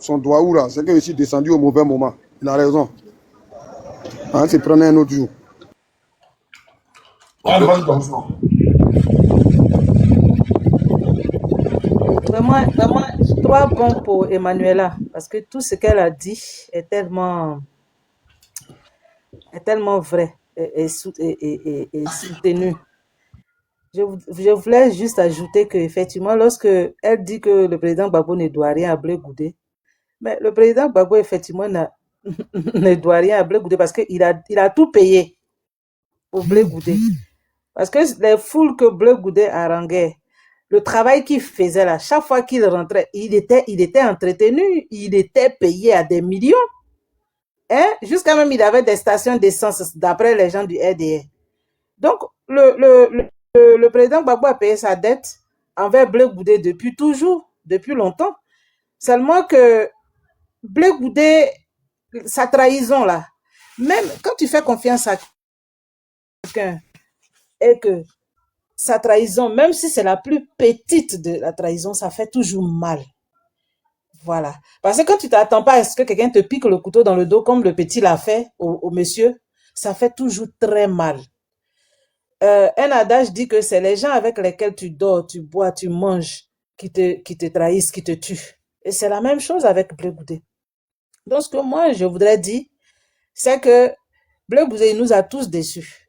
son doigt où là, c'est que je suis descendu au mauvais moment. Il a raison. On se prenait un autre jour. Vraiment, 3 points pour Emmanuela, parce que tout ce qu'elle a dit est tellement vrai et soutenu. Je voulais juste ajouter qu'effectivement, lorsque elle dit que le président Gbagbo ne doit rien à Blé Goudé, mais le président Gbagbo, effectivement, ne doit rien à Blé Goudé parce qu'il a tout payé pour Blé Goudé. Parce que les foules que Blé Goudé haranguait, le travail qu'il faisait là, chaque fois qu'il rentrait, il était entretenu, il était payé à des millions. Hein? Jusqu'à même, il avait des stations d'essence, d'après les gens du RDR. Donc, le président Gbagbo a payé sa dette envers Blé Goudé depuis toujours, depuis longtemps. Seulement que Blé Goudé, sa trahison là, même quand tu fais confiance à quelqu'un et que sa trahison, même si c'est la plus petite de la trahison, ça fait toujours mal. Voilà. Parce que quand tu t'attends pas à ce que quelqu'un te pique le couteau dans le dos, comme le petit l'a fait au monsieur, ça fait toujours très mal. Un adage dit que c'est les gens avec lesquels tu dors, tu bois, tu manges, qui te trahissent, qui te tuent. Et c'est la même chose avec Blé Goudé. Donc, ce que moi, je voudrais dire, c'est que Blé Goudé, il nous a tous déçus.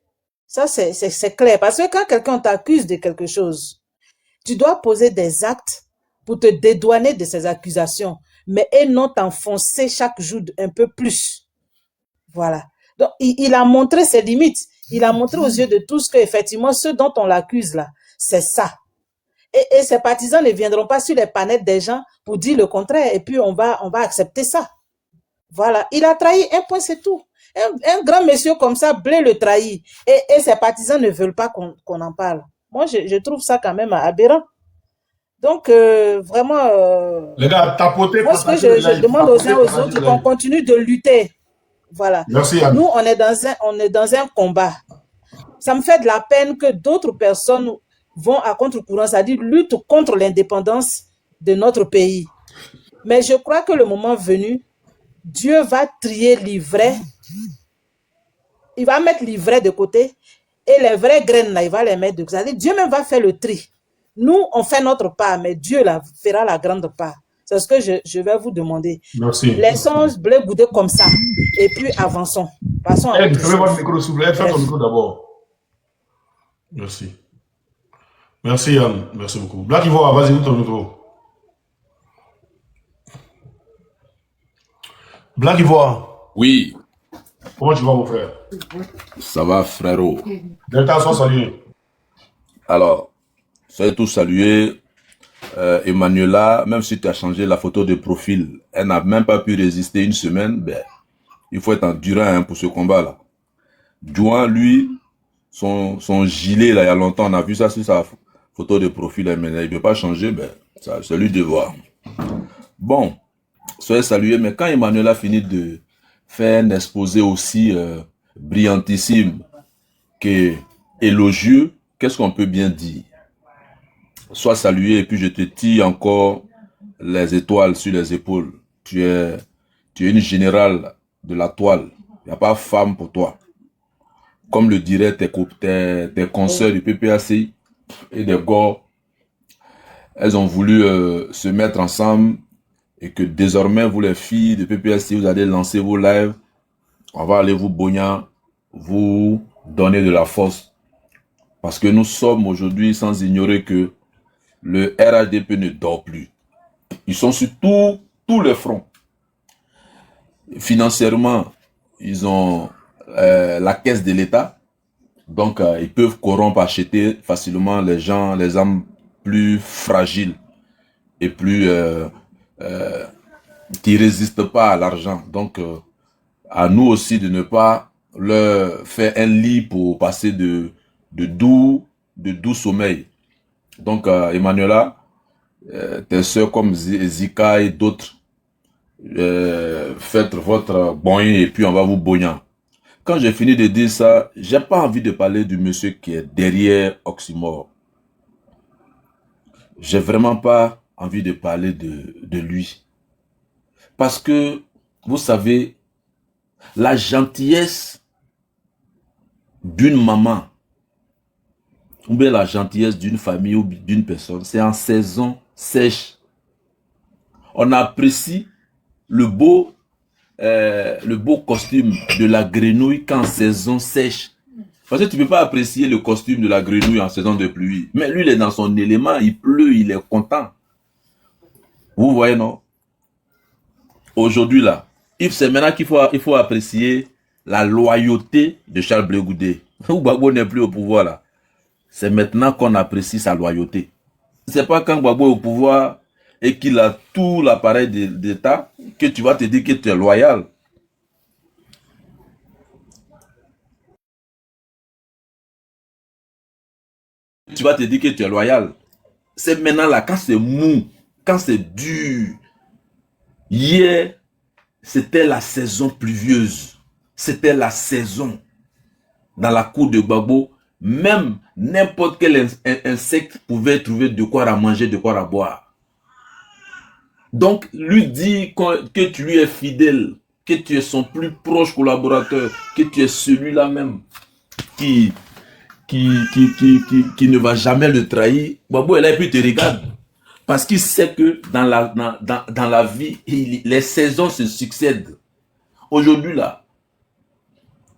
Ça, c'est clair. Parce que quand quelqu'un t'accuse de quelque chose, tu dois poser des actes pour te dédouaner de ces accusations, mais et non t'enfoncer chaque jour un peu plus. Voilà. Donc, il a montré ses limites. Il a montré aux yeux de tous que, effectivement, ce dont on l'accuse là, c'est ça. Et ses partisans ne viendront pas sur les panettes des gens pour dire le contraire. Et puis, on va accepter ça. Voilà. Il a trahi, un point, c'est tout. Un grand monsieur comme ça, Blé le trahit. Et ses partisans ne veulent pas qu'on en parle. Moi, je trouve ça quand même aberrant. Donc, vraiment, les gars, tapotez. moi, ce que je demande aux uns aux autres, qu'on continue de lutter. Voilà. Merci, Anne. Nous, on est dans un combat. Ça me fait de la peine que d'autres personnes vont à contre-courant, c'est-à-dire lutte contre l'indépendance de notre pays. Mais je crois que le moment venu, Dieu va trier l'ivraie. Il va mettre l'ivraie de côté et les vraies graines, là, il va les mettre de côté. C'est-à-dire, Dieu même va faire le tri. Nous, on fait notre part, mais Dieu là, fera la grande part. C'est ce que je vais vous demander. Merci. Laissons Blé Goudé comme ça et puis avançons. Passons à autre chose. Votre micro, s'il vous plaît. Faites ton micro d'abord. Merci. Merci, Yann. Merci beaucoup. Black Ivoire, vas-y, ouvre ton micro. Black Ivoire. Oui. Comment tu vas, mon frère? Ça va, frérot. Delta, sois salué. Alors, soyez tous salués. Emmanuela, même si tu as changé la photo de profil, elle n'a même pas pu résister une semaine. Ben, il faut être endurant hein, pour ce combat-là. Douan, lui, son gilet, là, il y a longtemps, on a vu ça sur sa photo de profil, mais il ne veut pas changer, ben, c'est lui de voir. Bon, soyez salués, mais quand Emmanuela finit de faire un exposé aussi brillantissime que élogieux, qu'est-ce qu'on peut bien dire? Sois salué et puis je te tire encore les étoiles sur les épaules. Tu es une générale de la toile. Il n'y a pas femme pour toi. Comme le diraient tes consoeurs du PPAC et des GOR, elles ont voulu se mettre ensemble et que désormais, vous les filles de PPAC, vous allez lancer vos lives. On va aller vous bogner, vous donner de la force. Parce que nous sommes aujourd'hui sans ignorer que le RHDP ne dort plus. Ils sont sur tous les fronts. Financièrement, ils ont la caisse de l'État. Donc, ils peuvent corrompre, acheter facilement les gens, les âmes plus fragiles et plus qui résistent pas à l'argent. Donc, à nous aussi de ne pas leur faire un lit pour passer de doux sommeil. Donc, Emmanuela, tes soeurs comme Zika et d'autres, faites votre bonne et puis on va vous bonner. Quand j'ai fini de dire ça, j'ai pas envie de parler du monsieur qui est derrière Oxymore. J'ai vraiment pas envie de parler de lui. Parce que, vous savez, la gentillesse d'une maman, ou bien la gentillesse d'une famille ou d'une personne, c'est en saison sèche. On apprécie le beau costume de la grenouille qu'en saison sèche. Parce que tu ne peux pas apprécier le costume de la grenouille en saison de pluie. Mais lui, il est dans son élément, il pleut, il est content. Vous voyez, non? Aujourd'hui, là, c'est maintenant qu'il faut apprécier la loyauté de Charles Blé Goudé. Gbagbo n'est plus au pouvoir, là. C'est maintenant qu'on apprécie sa loyauté. C'est pas quand Gbagbo est au pouvoir et qu'il a tout l'appareil d'État que tu vas te dire que tu es loyal. Tu vas te dire que tu es loyal. C'est maintenant là, quand c'est mou, quand c'est dur. Hier, c'était la saison pluvieuse. C'était la saison. Dans la cour de Gbagbo, même n'importe quel insecte pouvait trouver de quoi à manger, de quoi à boire. Donc, lui dit que tu lui es fidèle, que tu es son plus proche collaborateur, que tu es celui-là même qui ne va jamais le trahir. Gbagbo est là et puis te regarde. Parce qu'il sait que dans la vie, les saisons se succèdent. Aujourd'hui, là,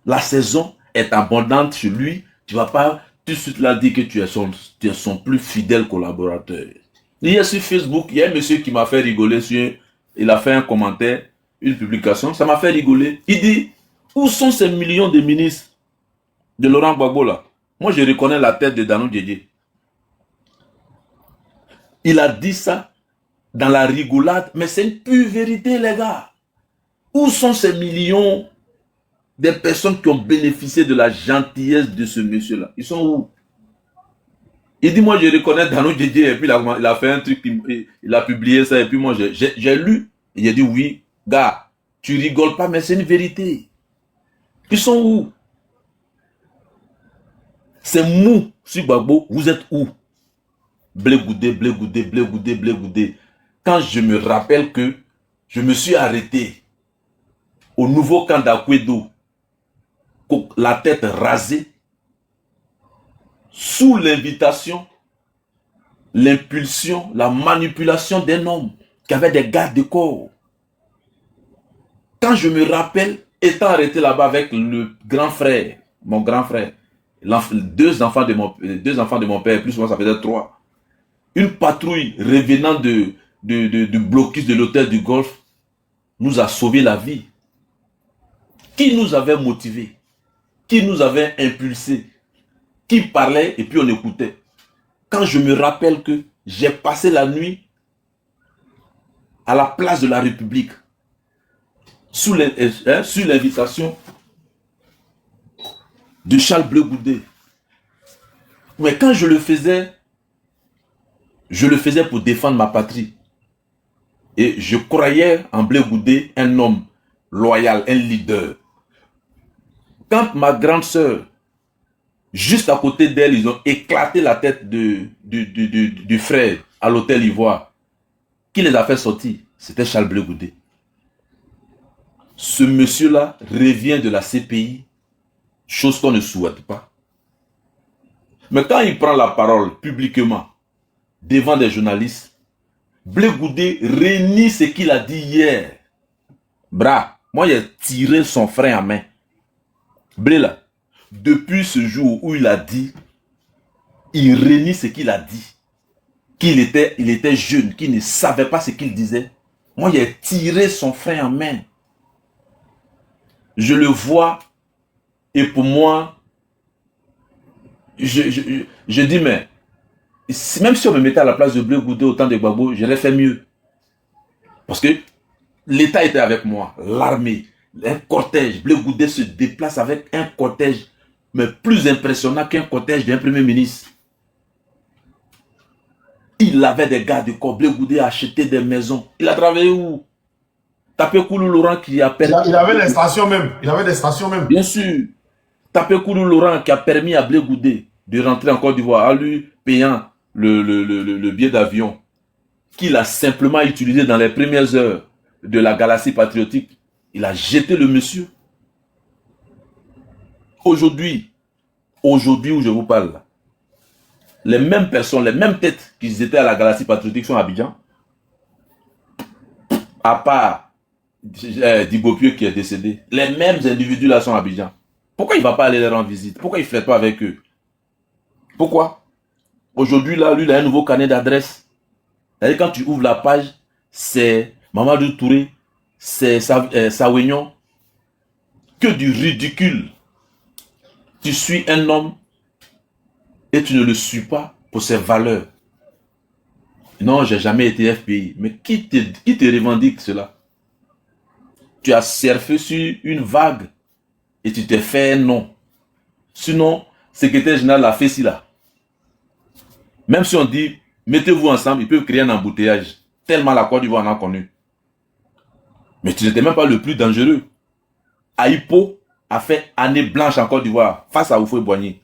la saison est abondante chez lui. Tu ne vas pas tout de suite là dire que tu es son plus fidèle collaborateur. Hier sur Facebook, il y a un monsieur qui m'a fait rigoler. Il a fait un commentaire, une publication. Ça m'a fait rigoler. Il dit, où sont ces millions de ministres de Laurent Gbagbo là? Moi, je reconnais la tête de Danou Djedje. Il a dit ça dans la rigolade, mais c'est une pure vérité, les gars. Où sont ces millions de personnes qui ont bénéficié de la gentillesse de ce monsieur-là? Ils sont où? Il dit, moi, je reconnais Danou Djedje, et puis il a fait un truc, il a publié ça, et puis moi, j'ai lu, et il a dit, oui, gars, tu rigoles pas, mais c'est une vérité. Ils sont où? C'est mou sur Gbagbo, vous êtes où? Blé Goudé, Blé Goudé, Blé Goudé, Blé Goudé. Quand je me rappelle que je me suis arrêté au nouveau camp d'Akwedo, la tête rasée, sous l'invitation, l'impulsion, la manipulation d'un homme qui avait des gardes de corps. Quand je me rappelle, étant arrêté là-bas avec le grand frère, mon grand frère, deux enfants de mon père, plus moi ça faisait 3. Une patrouille revenant du blocus de l'hôtel du Golfe nous a sauvé la vie. Qui nous avait motivés? Qui nous avait impulsés? Qui parlait et puis on écoutait? Quand je me rappelle que j'ai passé la nuit à la place de la République, sur l'invitation de Charles Blé Goudé. Mais quand je le faisais pour défendre ma patrie. Et je croyais en Blé Goudé, un homme loyal, un leader. Quand ma grande sœur, juste à côté d'elle, ils ont éclaté la tête du frère à l'hôtel Ivoire, qui les a fait sortir, c'était Charles Blé Goudé. Ce monsieur-là revient de la CPI, chose qu'on ne souhaite pas. Mais quand il prend la parole publiquement, devant des journalistes, Blé Goudé renie ce qu'il a dit hier. Bra, moi j'ai tiré son frère en main. Blé là, depuis ce jour où il a dit, il renie ce qu'il a dit. Qu'il était jeune, qu'il ne savait pas ce qu'il disait. Moi j'ai tiré son frère en main. Je le vois et pour moi, je dis mais, même si on me mettait à la place de Blé Goudé au temps de Gbagbo, j'aurais fait mieux. Parce que l'État était avec moi, l'armée, un cortège. Blé Goudé se déplace avec un cortège, mais plus impressionnant qu'un cortège d'un premier ministre. Il avait des gardes de corps. Blé Goudé a acheté des maisons. Il a travaillé où? Tapé Koulou Laurent qui a permis... Il avait des stations même. Il avait des stations même. Bien sûr. Tapé Koulou Laurent qui a permis à Blé Goudé de rentrer en Côte d'Ivoire, à lui payant le billet d'avion qu'il a simplement utilisé dans les premières heures. de la galaxie patriotique. Il a jeté le monsieur. Aujourd'hui où je vous parle, là, les mêmes personnes, les mêmes têtes qui étaient à la galaxie patriotique sont à Abidjan. À part Dibopieux qui est décédé. Les mêmes individus là sont à Abidjan. Pourquoi il ne va pas aller leur rendre visite? Pourquoi il ne flirte pas avec eux? Pourquoi? Aujourd'hui là, lui, il a un nouveau carnet d'adresse. C'est-à-dire quand tu ouvres la page, c'est Mamadou Touré, c'est Sawignon. Que du ridicule. Tu suis un homme et tu ne le suis pas pour ses valeurs. Non, j'ai jamais été FPI. Mais qui te revendique cela? Tu as surfé sur une vague et tu t'es fait un nom. Sinon, secrétaire général l'a fait si là. Même si on dit, mettez-vous ensemble, ils peuvent créer un embouteillage. Tellement la Côte d'Ivoire en a connu. Mais tu n'étais même pas le plus dangereux. Aïpo a fait année blanche en Côte d'Ivoire face à Houphouët-Boigny.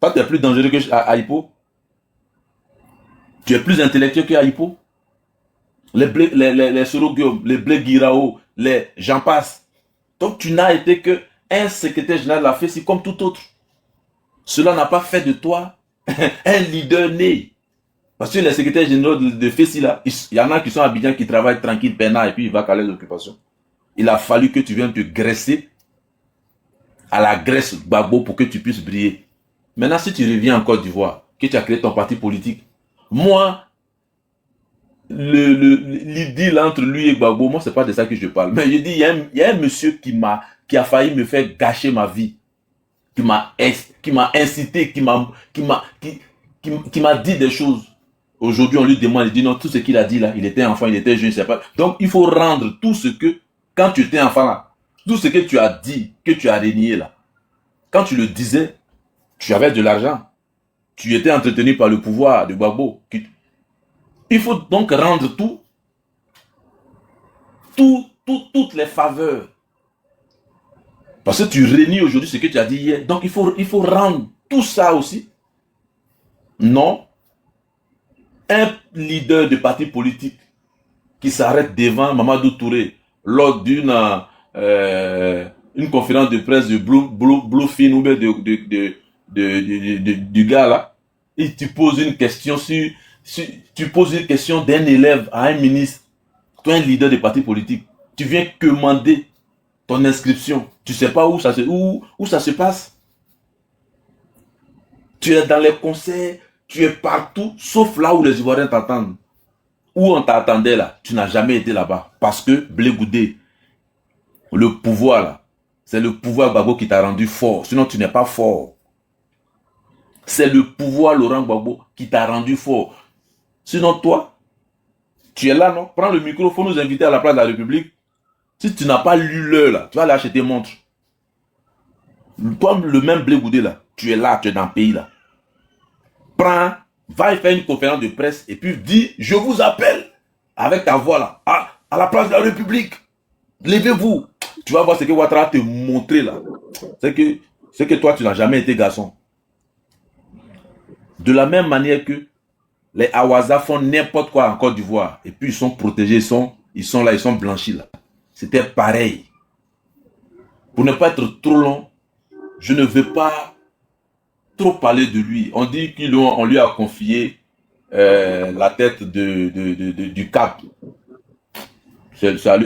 Toi, tu es plus dangereux que Aïpo. Tu es plus intellectuel que Aïpo. Les Soroguium, les Blé Guirao, les j'en passe. Donc tu n'as été que un secrétaire général de la FESI comme tout autre. Cela n'a pas fait de toi un leader né. Parce que les secrétaires généraux de FESI là, il y en a qui sont à Abidjan qui travaillent tranquille, peinard, et puis il va caler l'occupation. Il a fallu que tu viennes te graisser à la graisse Gbagbo pour que tu puisses briller. Maintenant, si tu reviens en Côte d'Ivoire, que tu as créé ton parti politique, moi, l'idylle entre lui et Gbagbo, moi, c'est pas de ça que je parle. Mais je dis, il y a un monsieur qui a failli me faire gâcher ma vie, qui m'a incité, qui m'a dit des choses. Aujourd'hui, on lui demande, il dit non, tout ce qu'il a dit là, il était enfant, il était jeune, je sais pas. Donc, il faut rendre tout ce que, quand tu étais enfant là, tout ce que tu as dit, que tu as renié là, quand tu le disais, tu avais de l'argent. Tu étais entretenu par le pouvoir de Gbagbo. Il faut donc rendre toutes les faveurs. Parce que tu renies aujourd'hui ce que tu as dit hier. Donc il faut rendre tout ça aussi. Non. Un leader de parti politique qui s'arrête devant Mamadou Touré lors d'une conférence de presse de Bluefin ou bien du gars là, et tu poses une question tu poses une question d'un élève à un ministre, toi un leader de parti politique, tu viens commander ton inscription, tu sais pas où ça se passe. Tu es dans les concerts, tu es partout, sauf là où les Ivoiriens t'attendent. Où on t'attendait là, tu n'as jamais été là-bas. Parce que Blé Goudé, le pouvoir là, c'est le pouvoir Gbagbo qui t'a rendu fort. Sinon tu n'es pas fort. C'est le pouvoir Laurent Gbagbo qui t'a rendu fort. Sinon toi, tu es là non? Prends le micro, il faut nous inviter à la place de la République. Si tu n'as pas lu l'heure là, tu vas aller acheter montre. Toi le même Blé Goudé là, tu es là, tu es dans le pays là. Prends, va faire une conférence de presse et puis dis, je vous appelle avec ta voix là, à la place de la République. Levez-vous. Tu vas voir ce que Ouattara te montrer là. C'est que toi, tu n'as jamais été garçon. De la même manière que les Awaza font n'importe quoi en Côte d'Ivoire. Et puis ils sont protégés, ils sont là, ils sont blanchis là. C'était pareil. Pour ne pas être trop long, je ne veux pas trop parler de lui. On dit qu'on lui a confié la tête du Cap.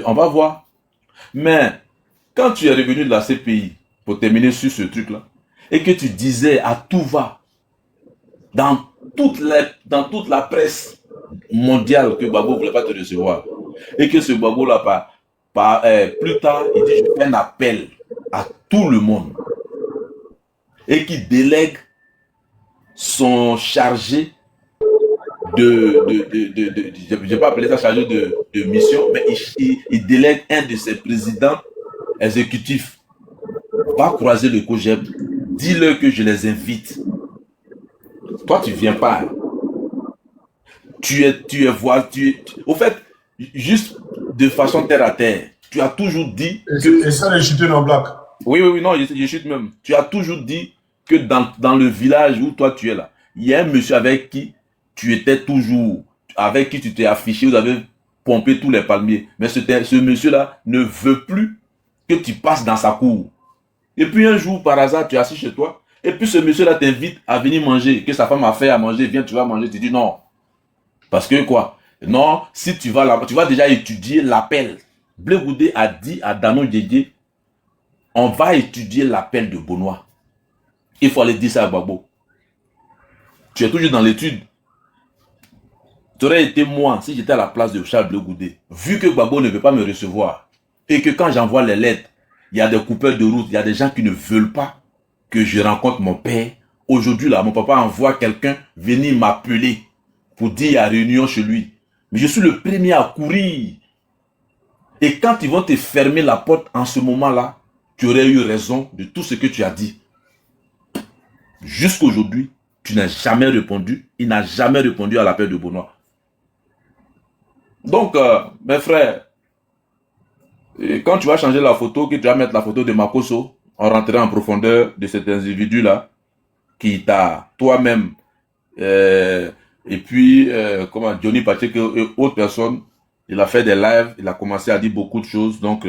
On va voir. Mais quand tu es revenu de la CPI, pour terminer sur ce truc-là, et que tu disais à tout va, dans toute la presse mondiale que Gbagbo ne voulait pas te recevoir, et que ce Gbagbo-là, plus tard, il dit, je fais un appel à tout le monde, et qui délègue son chargé je ne vais pas appeler ça chargé de mission, mais il délègue un de ses présidents exécutifs. Va croiser le COGEB, dis-leur que je les invite. Toi, tu ne viens pas. Au fait, juste de façon terre à terre, tu as toujours dit Et ça, les chutés dans Black. Oui, non, je chute même. Tu as toujours dit que dans le village où toi tu es là, il y a un monsieur avec qui tu étais toujours, avec qui tu t'es affiché, vous avez pomper tous les palmiers. Mais ce monsieur-là ne veut plus que tu passes dans sa cour. Et puis un jour, par hasard, tu es assis chez toi, et puis ce monsieur-là t'invite à venir manger, que sa femme a fait à manger, viens, tu vas manger, tu dis non. Parce que quoi? Non, si tu vas là, tu vas déjà étudier l'appel. Blé Goudé a dit à Danon Didier, on va étudier l'appel de Bonois. Il faut aller dire ça à Gbagbo. Tu es toujours dans l'étude. Tu aurais été moi, si j'étais à la place de Charles Blé Goudé, vu que Gbagbo ne veut pas me recevoir, et que quand j'envoie les lettres, il y a des coupeurs de route, il y a des gens qui ne veulent pas que je rencontre mon père. Aujourd'hui, là, mon papa envoie quelqu'un venir m'appeler pour dire qu'il y a réunion chez lui. Mais je suis le premier à courir. Et quand ils vont te fermer la porte en ce moment-là, tu aurais eu raison de tout ce que tu as dit. Jusqu'aujourd'hui, tu n'as jamais répondu. Il n'a jamais répondu à l'appel de Bonois. Donc, mes frères, quand tu vas changer la photo, que tu vas mettre la photo de Makosso, on rentrera en profondeur de cet individu-là qui t'a toi-même et puis comment Johnny Patrick et autres personnes, il a fait des lives, il a commencé à dire beaucoup de choses. Donc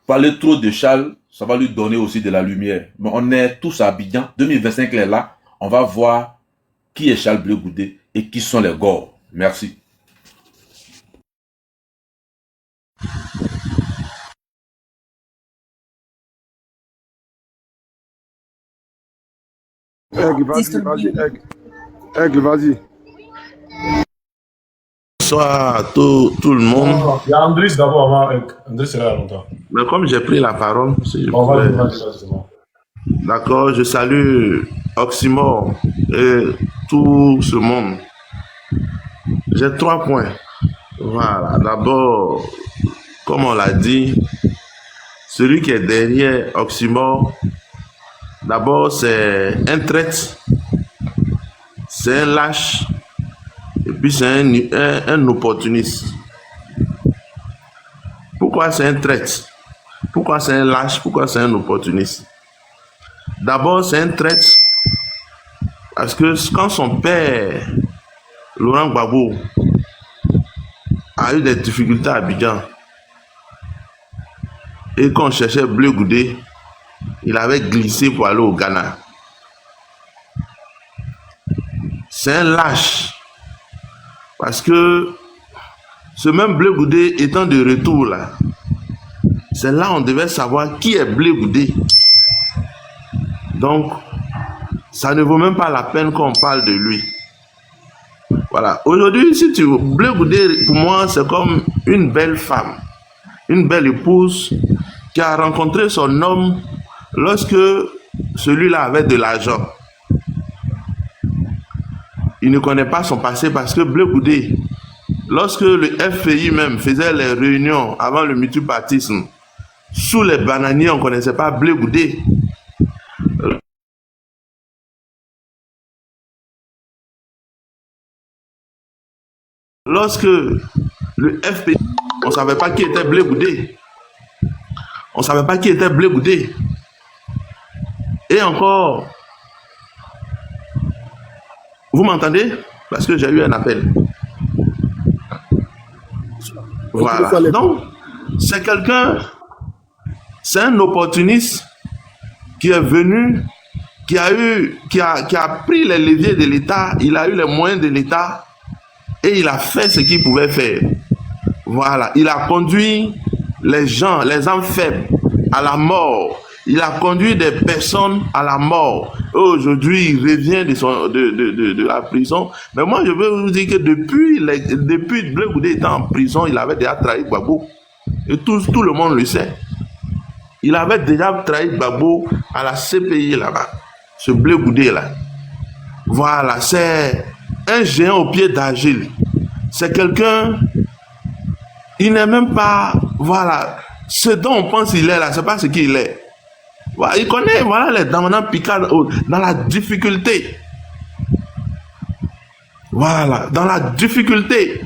parler trop de Charles, ça va lui donner aussi de la lumière. Mais on est tous à Abidjan, 2025 est là, on va voir qui est Charles Blé Goudé et qui sont les Gors. Merci. Aigle, vas-y. Aigle, vas-y. Bonsoir à tout le monde. Il y a Andris d'abord avant. Andris est là longtemps. Mais comme j'ai pris la parole, si je On va pouvais- D'accord, je salue Oxymore et tout ce monde. J'ai 3 points. Voilà. D'abord, comme on l'a dit, celui qui est derrière Oxymore, d'abord c'est un traître, c'est un lâche, et puis c'est un opportuniste. Pourquoi c'est un traître? Pourquoi c'est un lâche? Pourquoi c'est un opportuniste? D'abord, c'est un traître parce que quand son père, Laurent Gbagbo, a eu des difficultés à Abidjan et qu'on cherchait Blé Goudé, il avait glissé pour aller au Ghana. C'est un lâche parce que ce même Blé Goudé étant de retour là, c'est là on devait savoir qui est Blé Goudé. Donc, ça ne vaut même pas la peine qu'on parle de lui. Voilà. Aujourd'hui, si tu veux, Blé Goudé, pour moi, c'est comme une belle femme, une belle épouse qui a rencontré son homme lorsque celui-là avait de l'argent. Il ne connaît pas son passé parce que Blé Goudé, lorsque le FPI même faisait les réunions avant le multipartisme, sous les bananiers, on ne connaissait pas Blé Goudé. Lorsque le FPI, on ne savait pas qui était Blé Goudé. On ne savait pas qui était Blé Goudé. Et encore, vous m'entendez? Parce que j'ai eu un appel. Voilà. Donc, c'est quelqu'un, c'est un opportuniste qui est venu, qui a pris les leviers de l'État, il a eu les moyens de l'État et il a fait ce qu'il pouvait faire. Voilà. Il a conduit les gens, les hommes faibles à la mort. Il a conduit des personnes à la mort. Aujourd'hui, il revient de la prison. Mais moi, je veux vous dire que depuis Blé Goudé était en prison, il avait déjà trahi Gbagbo. Et tout le monde le sait. Il avait déjà trahi Gbagbo à la CPI là-bas. Ce Blé Goudé là. Voilà, c'est un géant au pied d'argile. C'est quelqu'un, il n'est même pas, voilà, ce dont on pense qu'il est là, c'est pas ce qu'il est. Voilà, il connaît, voilà, les dominants picards dans la difficulté. Voilà, dans la difficulté.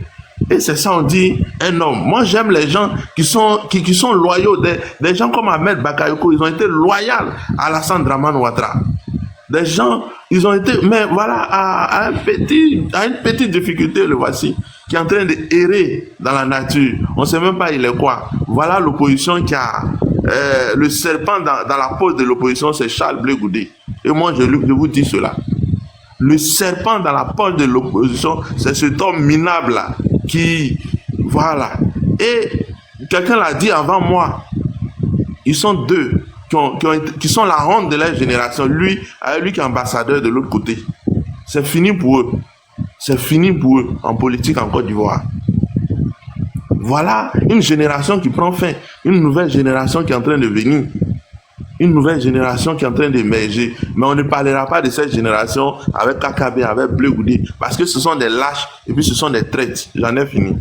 Et c'est ça, on dit un homme. Moi, j'aime les gens qui sont loyaux. Des gens comme Ahmed Bakayoko, ils ont été loyaux à Alassane Dramane Ouattara. Des gens, ils ont été, mais voilà, à une petite difficulté, le voici. qui est en train d'errer dans la nature. On ne sait même pas il est quoi. Voilà l'opposition qui a... le serpent dans la peau de l'opposition, c'est Charles Blé Goudé. Et moi, je vous dis cela. Le serpent dans la peau de l'opposition, c'est cet homme minable-là qui... Voilà. Et quelqu'un l'a dit avant moi. Ils sont deux qui sont la honte de leur génération. Lui qui est ambassadeur de l'autre côté. C'est fini pour eux. C'est fini pour eux en politique en Côte d'Ivoire. Voilà une génération qui prend fin. Une nouvelle génération qui est en train de venir. Une nouvelle génération qui est en train d'émerger. Mais on ne parlera pas de cette génération avec KKB, avec Blé Goudé. Parce que ce sont des lâches et puis ce sont des traites. J'en ai fini.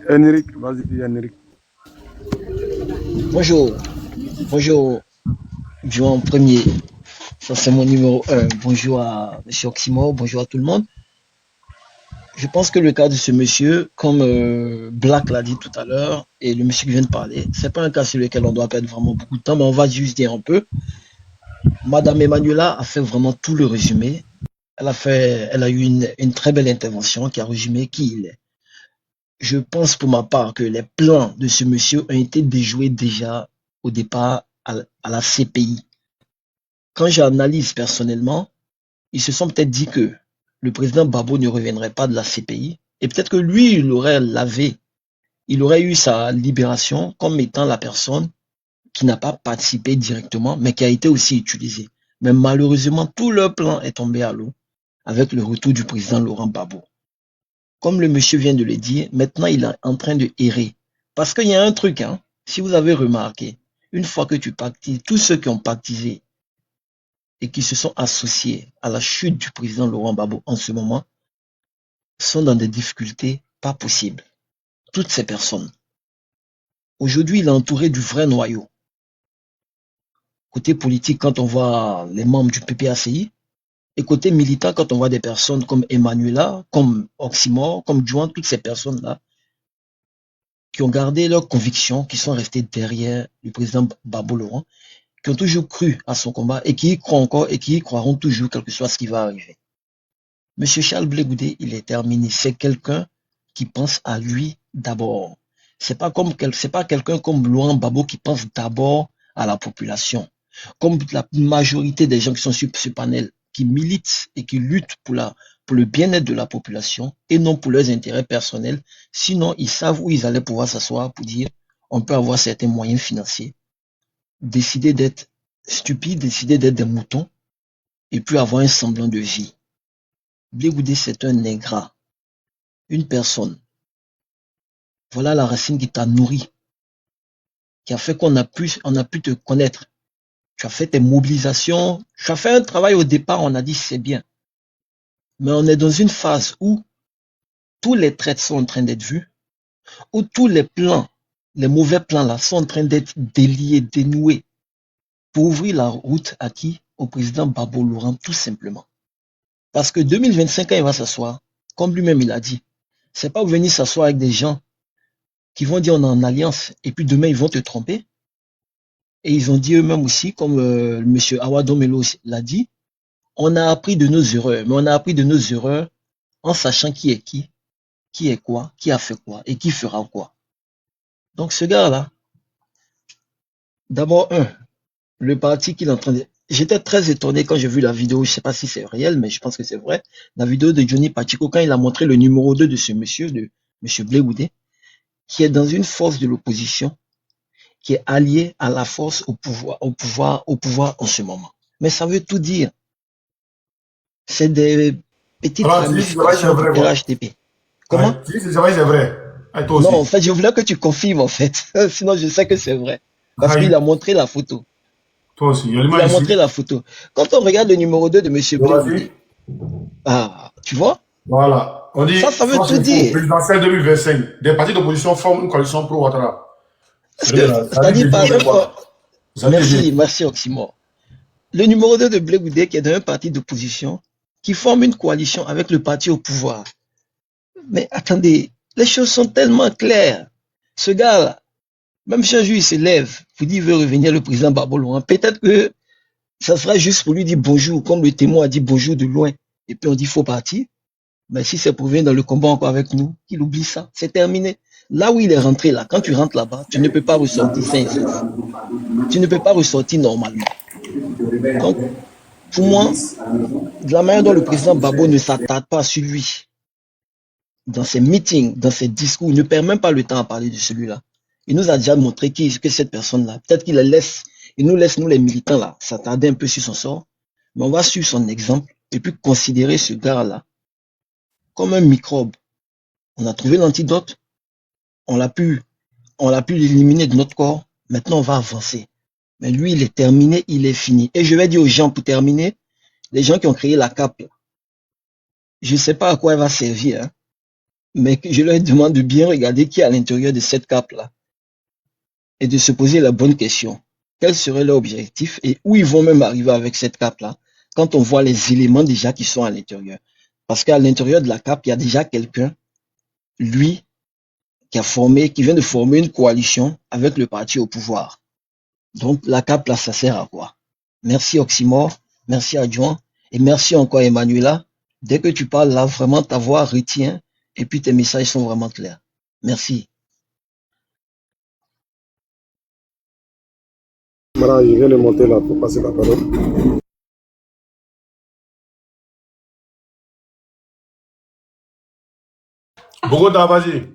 Henrik, vas-y, Henrik. Bonjour. Bonjour, Juan Premier. Ça, c'est mon numéro 1. Bonjour à M. Oxymore. Bonjour à tout le monde. Je pense que le cas de ce monsieur, comme Black l'a dit tout à l'heure, et le monsieur qui vient de parler, c'est pas un cas sur lequel on doit perdre vraiment beaucoup de temps, mais on va juste dire un peu. Madame Emmanuela a fait vraiment tout le résumé. Elle a eu une très belle intervention qui a résumé qui il est. Je pense pour ma part que les plans de ce monsieur ont été déjoués déjà au départ à la CPI. Quand j'analyse personnellement, ils se sont peut-être dit que le président Gbagbo ne reviendrait pas de la CPI et peut-être que lui, il aurait eu sa libération comme étant la personne qui n'a pas participé directement, mais qui a été aussi utilisée. Mais malheureusement, tout leur plan est tombé à l'eau avec le retour du président Laurent Gbagbo. Comme le monsieur vient de le dire, maintenant il est en train de errer. Parce qu'il y a un truc, hein, si vous avez remarqué, une fois que tu pactises, tous ceux qui ont pactisé et qui se sont associés à la chute du président Laurent Gbagbo en ce moment, sont dans des difficultés pas possibles. Toutes ces personnes. Aujourd'hui, il est entouré du vrai noyau. Côté politique, quand on voit les membres du PPACI, et côté militant, quand on voit des personnes comme Emmanuela, comme Oxymore, comme Juan, toutes ces personnes-là, qui ont gardé leurs convictions, qui sont restées derrière le président Gbagbo Laurent, qui ont toujours cru à son combat et qui y croient encore et qui y croiront toujours, quel que soit ce qui va arriver. Monsieur Charles Blé Goudé, il est terminé. C'est quelqu'un qui pense à lui d'abord. C'est pas quelqu'un comme Laurent Gbagbo qui pense d'abord à la population. Comme la majorité des gens qui sont sur ce panel, qui militent et qui luttent pour le bien-être de la population et non pour leurs intérêts personnels. Sinon, ils savent où ils allaient pouvoir s'asseoir pour dire on peut avoir certains moyens financiers, décider d'être stupides, décider d'être des moutons et puis avoir un semblant de vie. Blé Goudé, c'est un ingrat, une personne. Voilà la racine qui t'a nourri, qui a fait qu'on a pu te connaître. Tu as fait tes mobilisations, tu as fait un travail au départ, on a dit c'est bien. Mais on est dans une phase où tous les traites sont en train d'être vus, où tous les plans, les mauvais plans là, sont en train d'être déliés, dénoués, pour ouvrir la route à qui? Au président Gbagbo Laurent, tout simplement. Parce que 2025, quand il va s'asseoir, comme lui-même il a dit, c'est pas venir s'asseoir avec des gens qui vont dire on est en alliance, et puis demain ils vont te tromper. Et ils ont dit eux-mêmes aussi, comme M. Awadomelo l'a dit, on a appris de nos erreurs, mais on a appris de nos erreurs en sachant qui est quoi, qui a fait quoi et qui fera quoi. Donc ce gars-là, d'abord le parti qu'il est en train de... J'étais très étonné quand j'ai vu la vidéo, je ne sais pas si c'est réel, mais je pense que c'est vrai, la vidéo de Johnny Pacheco, quand il a montré le numéro 2 de ce monsieur, de M. Blé Goudé, qui est dans une force de l'opposition, qui est allié à la force au pouvoir en ce moment. Mais ça veut tout dire. C'est des petites ramifications du RHDP. Comment? Si c'est vrai. Ah, toi aussi. Non, en fait, je voulais que tu confirmes, en fait. Sinon, je sais que c'est vrai. Parce qu'il a montré la photo. Toi aussi. Il a montré la photo. Quand on regarde le numéro 2 de M. Blé, tu vois? Voilà. On dit, ça veut tout dire. Présidentielle 2025, des partis d'opposition forment une coalition pro-Ouattara. C'est-à-dire, par exemple, merci Oxymore. Le numéro 2 de Blé Goudé, qui est dans un parti d'opposition, qui forme une coalition avec le parti au pouvoir. Mais attendez, les choses sont tellement claires. Ce gars-là, Même si un jour il se lève, vous dit il veut revenir le président Gbagbo loin, peut-être que ça sera juste pour lui dire bonjour, comme le témoin a dit bonjour de loin, et puis on dit faut partir. Mais si c'est pour venir dans le combat encore avec nous, qu'il oublie ça, c'est terminé. Là où il est rentré, là, quand tu rentres là-bas, tu ne peux pas ressortir sain et sauf. Tu ne peux pas ressortir normalement. Donc, pour moi, de la manière dont le président Gbagbo ne s'attarde pas sur lui, dans ses meetings, dans ses discours, il ne perd même pas le temps à parler de celui-là. Il nous a déjà montré que cette personne-là, peut-être qu'il nous laisse, nous les militants là, s'attarder un peu sur son sort, mais on va suivre son exemple et puis considérer ce gars-là comme un microbe. On a trouvé l'antidote, on l'a pu l'éliminer de notre corps, maintenant on va avancer. Mais lui, il est terminé, il est fini. Et je vais dire aux gens, pour terminer, les gens qui ont créé la CAP, je ne sais pas à quoi elle va servir, hein, mais je leur demande de bien regarder qui est à l'intérieur de cette CAP-là et de se poser la bonne question. Quel serait leur objectif et où ils vont même arriver avec cette CAP-là quand on voit les éléments déjà qui sont à l'intérieur. Parce qu'à l'intérieur de la CAP, il y a déjà quelqu'un, lui, qui vient de former une coalition avec le parti au pouvoir. Donc, la CAP, là, ça sert à quoi? Merci Oxymore, merci Adjoint, et merci encore Emmanuela. Dès que tu parles là, vraiment, ta voix retient, et puis tes messages sont vraiment clairs. Merci. Voilà, je viens de monter là pour passer la parole. Bogota, vas-y.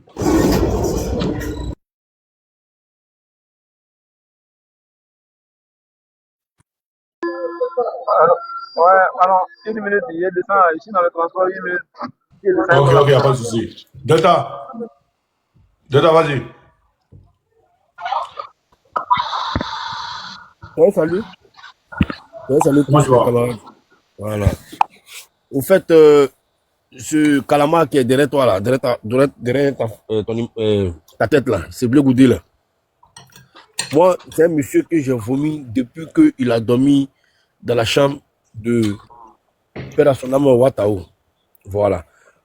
Ouais, alors, une minute, il descend ici dans le transport, une minute. Ok, y a pas de souci. Delta, vas-y. Ouais, salut. Ouais, salut tous Comment tu mes vas? camarades. Voilà. Au fait, ce calamar qui est derrière toi, là, derrière ta tête, là, c'est Bleu Goudé, là. Moi, c'est un monsieur que j'ai vomi depuis qu'il a dormi dans la chambre de Père à son âme Ouattao. Voilà.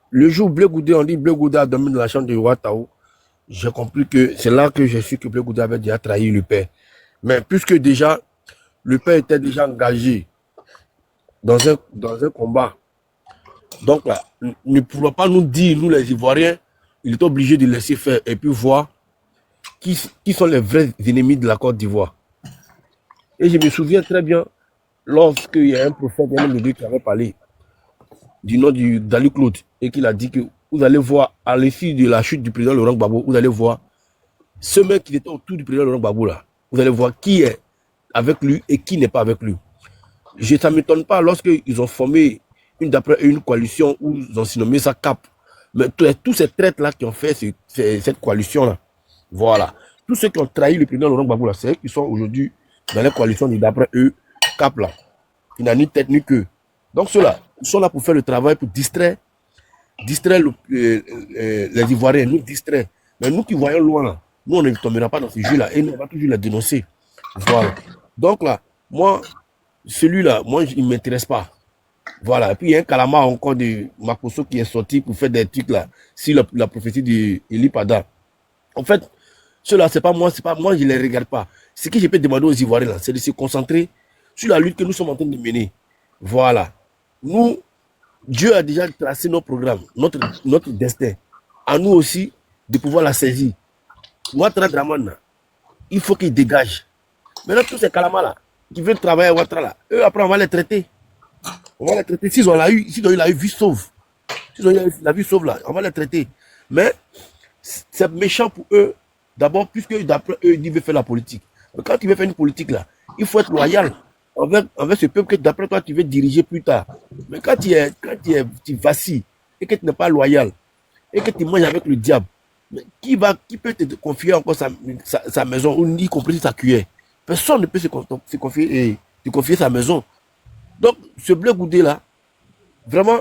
Le jour où Bleu Goudé, on dit Bleu Goudé a dormi dans la chambre de Ouattao, j'ai compris que c'est là que j'ai su que Bleu Goudé avait déjà trahi le père. Mais puisque déjà, le père était déjà engagé dans un combat. Donc là, ne pourra pas nous dire, nous les Ivoiriens, il est obligé de laisser faire et puis voir qui sont les vrais ennemis de la Côte d'Ivoire. Et je me souviens très bien, lorsqu'il y a un prophète, un homme de Dieu qui avait parlé du nom d'Ali Claude et qu'il a dit que vous allez voir, à l'issue de la chute du président Laurent Gbagbo, vous allez voir ceux mecs qui étaient autour du président Laurent Gbagbo là, vous allez voir qui est avec lui et qui n'est pas avec lui. Ça ne m'étonne pas lorsqu'ils ont formé une coalition où ils ont nommé ça CAP. Mais tous ces traites-là qui ont fait cette coalition-là, voilà. Tous ceux qui ont trahi le président Laurent Gbagbo, c'est eux qui sont aujourd'hui dans la coalition d'après eux, CAP là. Il n'a ni tête ni queue. Donc ceux-là, ils sont là pour faire le travail, pour distraire les Ivoiriens, nous distraire. Mais nous qui voyons loin là, nous on ne tombera pas dans ces jeux-là et nous on va toujours les dénoncer. Voilà. Donc là, moi, celui-là, moi, il ne m'intéresse pas. Voilà. Et puis, il y a un calamar encore de Makoso qui est sorti pour faire des trucs là, sur la prophétie d'Eli Pada. En fait, ceux-là, c'est pas moi, je ne les regarde pas. Ce que je peux demander aux Ivoiriens, c'est de se concentrer sur la lutte que nous sommes en train de mener. Voilà. Nous, Dieu a déjà tracé nos programmes, notre destin. À nous aussi de pouvoir la saisir. Ouattara Draman, il faut qu'il dégage. Maintenant, tous ces calamars-là, qui veulent travailler à Ouattara, là, eux, après, on va les traiter. On va les traiter. S'ils ont eu la vie sauve, s'ils ont eu la vie sauve, là, on va les traiter. Mais c'est méchant pour eux, d'abord, puisque d'après eux, ils veulent faire la politique. Mais quand tu veux faire une politique, là, il faut être loyal envers ce peuple que d'après toi, tu veux diriger plus tard. Mais quand tu vacilles et que tu n'es pas loyal et que tu manges avec le diable, mais qui peut te confier encore sa maison, ou y compris sa cuillère? Personne ne peut se confier et te confier sa maison. Donc, ce Bleu Goudé là, vraiment,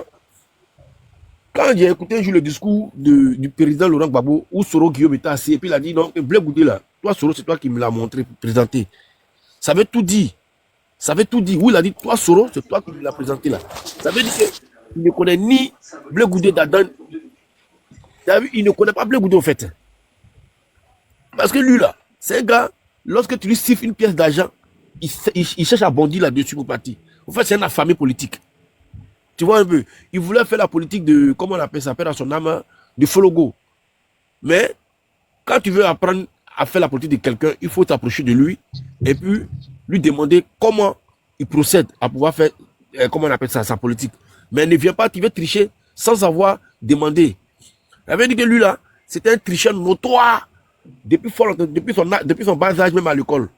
quand j'ai écouté un jour le discours du président Laurent Gbagbo, où Soro Guillaume était assis, et puis il a dit, non, Bleu Goudé là, toi Soro, c'est toi qui me l'as montré, présenté. Ça veut tout dire. Ça veut tout dire. Oui, il a dit, toi Soro, c'est toi qui me l'as présenté là. Ça veut dire qu'il ne connaît ni Bleu Goudé d'Adan. Il ne connaît pas Bleu Goudé en fait. Parce que lui là, C'est un gars, lorsque tu lui siffles une pièce d'argent, il cherche à bondir là-dessus pour partir. En fait, c'est un affamé politique. Tu vois un peu, il voulait faire la politique de, comment on appelle ça, appelle à son âme, de Fologo. Mais, quand tu veux apprendre à faire la politique de quelqu'un, il faut t'approcher de lui et puis lui demander comment il procède à pouvoir faire, comment on appelle ça, sa politique. Mais ne viens pas, tu veux tricher sans avoir demandé. Il avait dit que lui là, c'était un tricheur notoire depuis son bas âge même à l'école.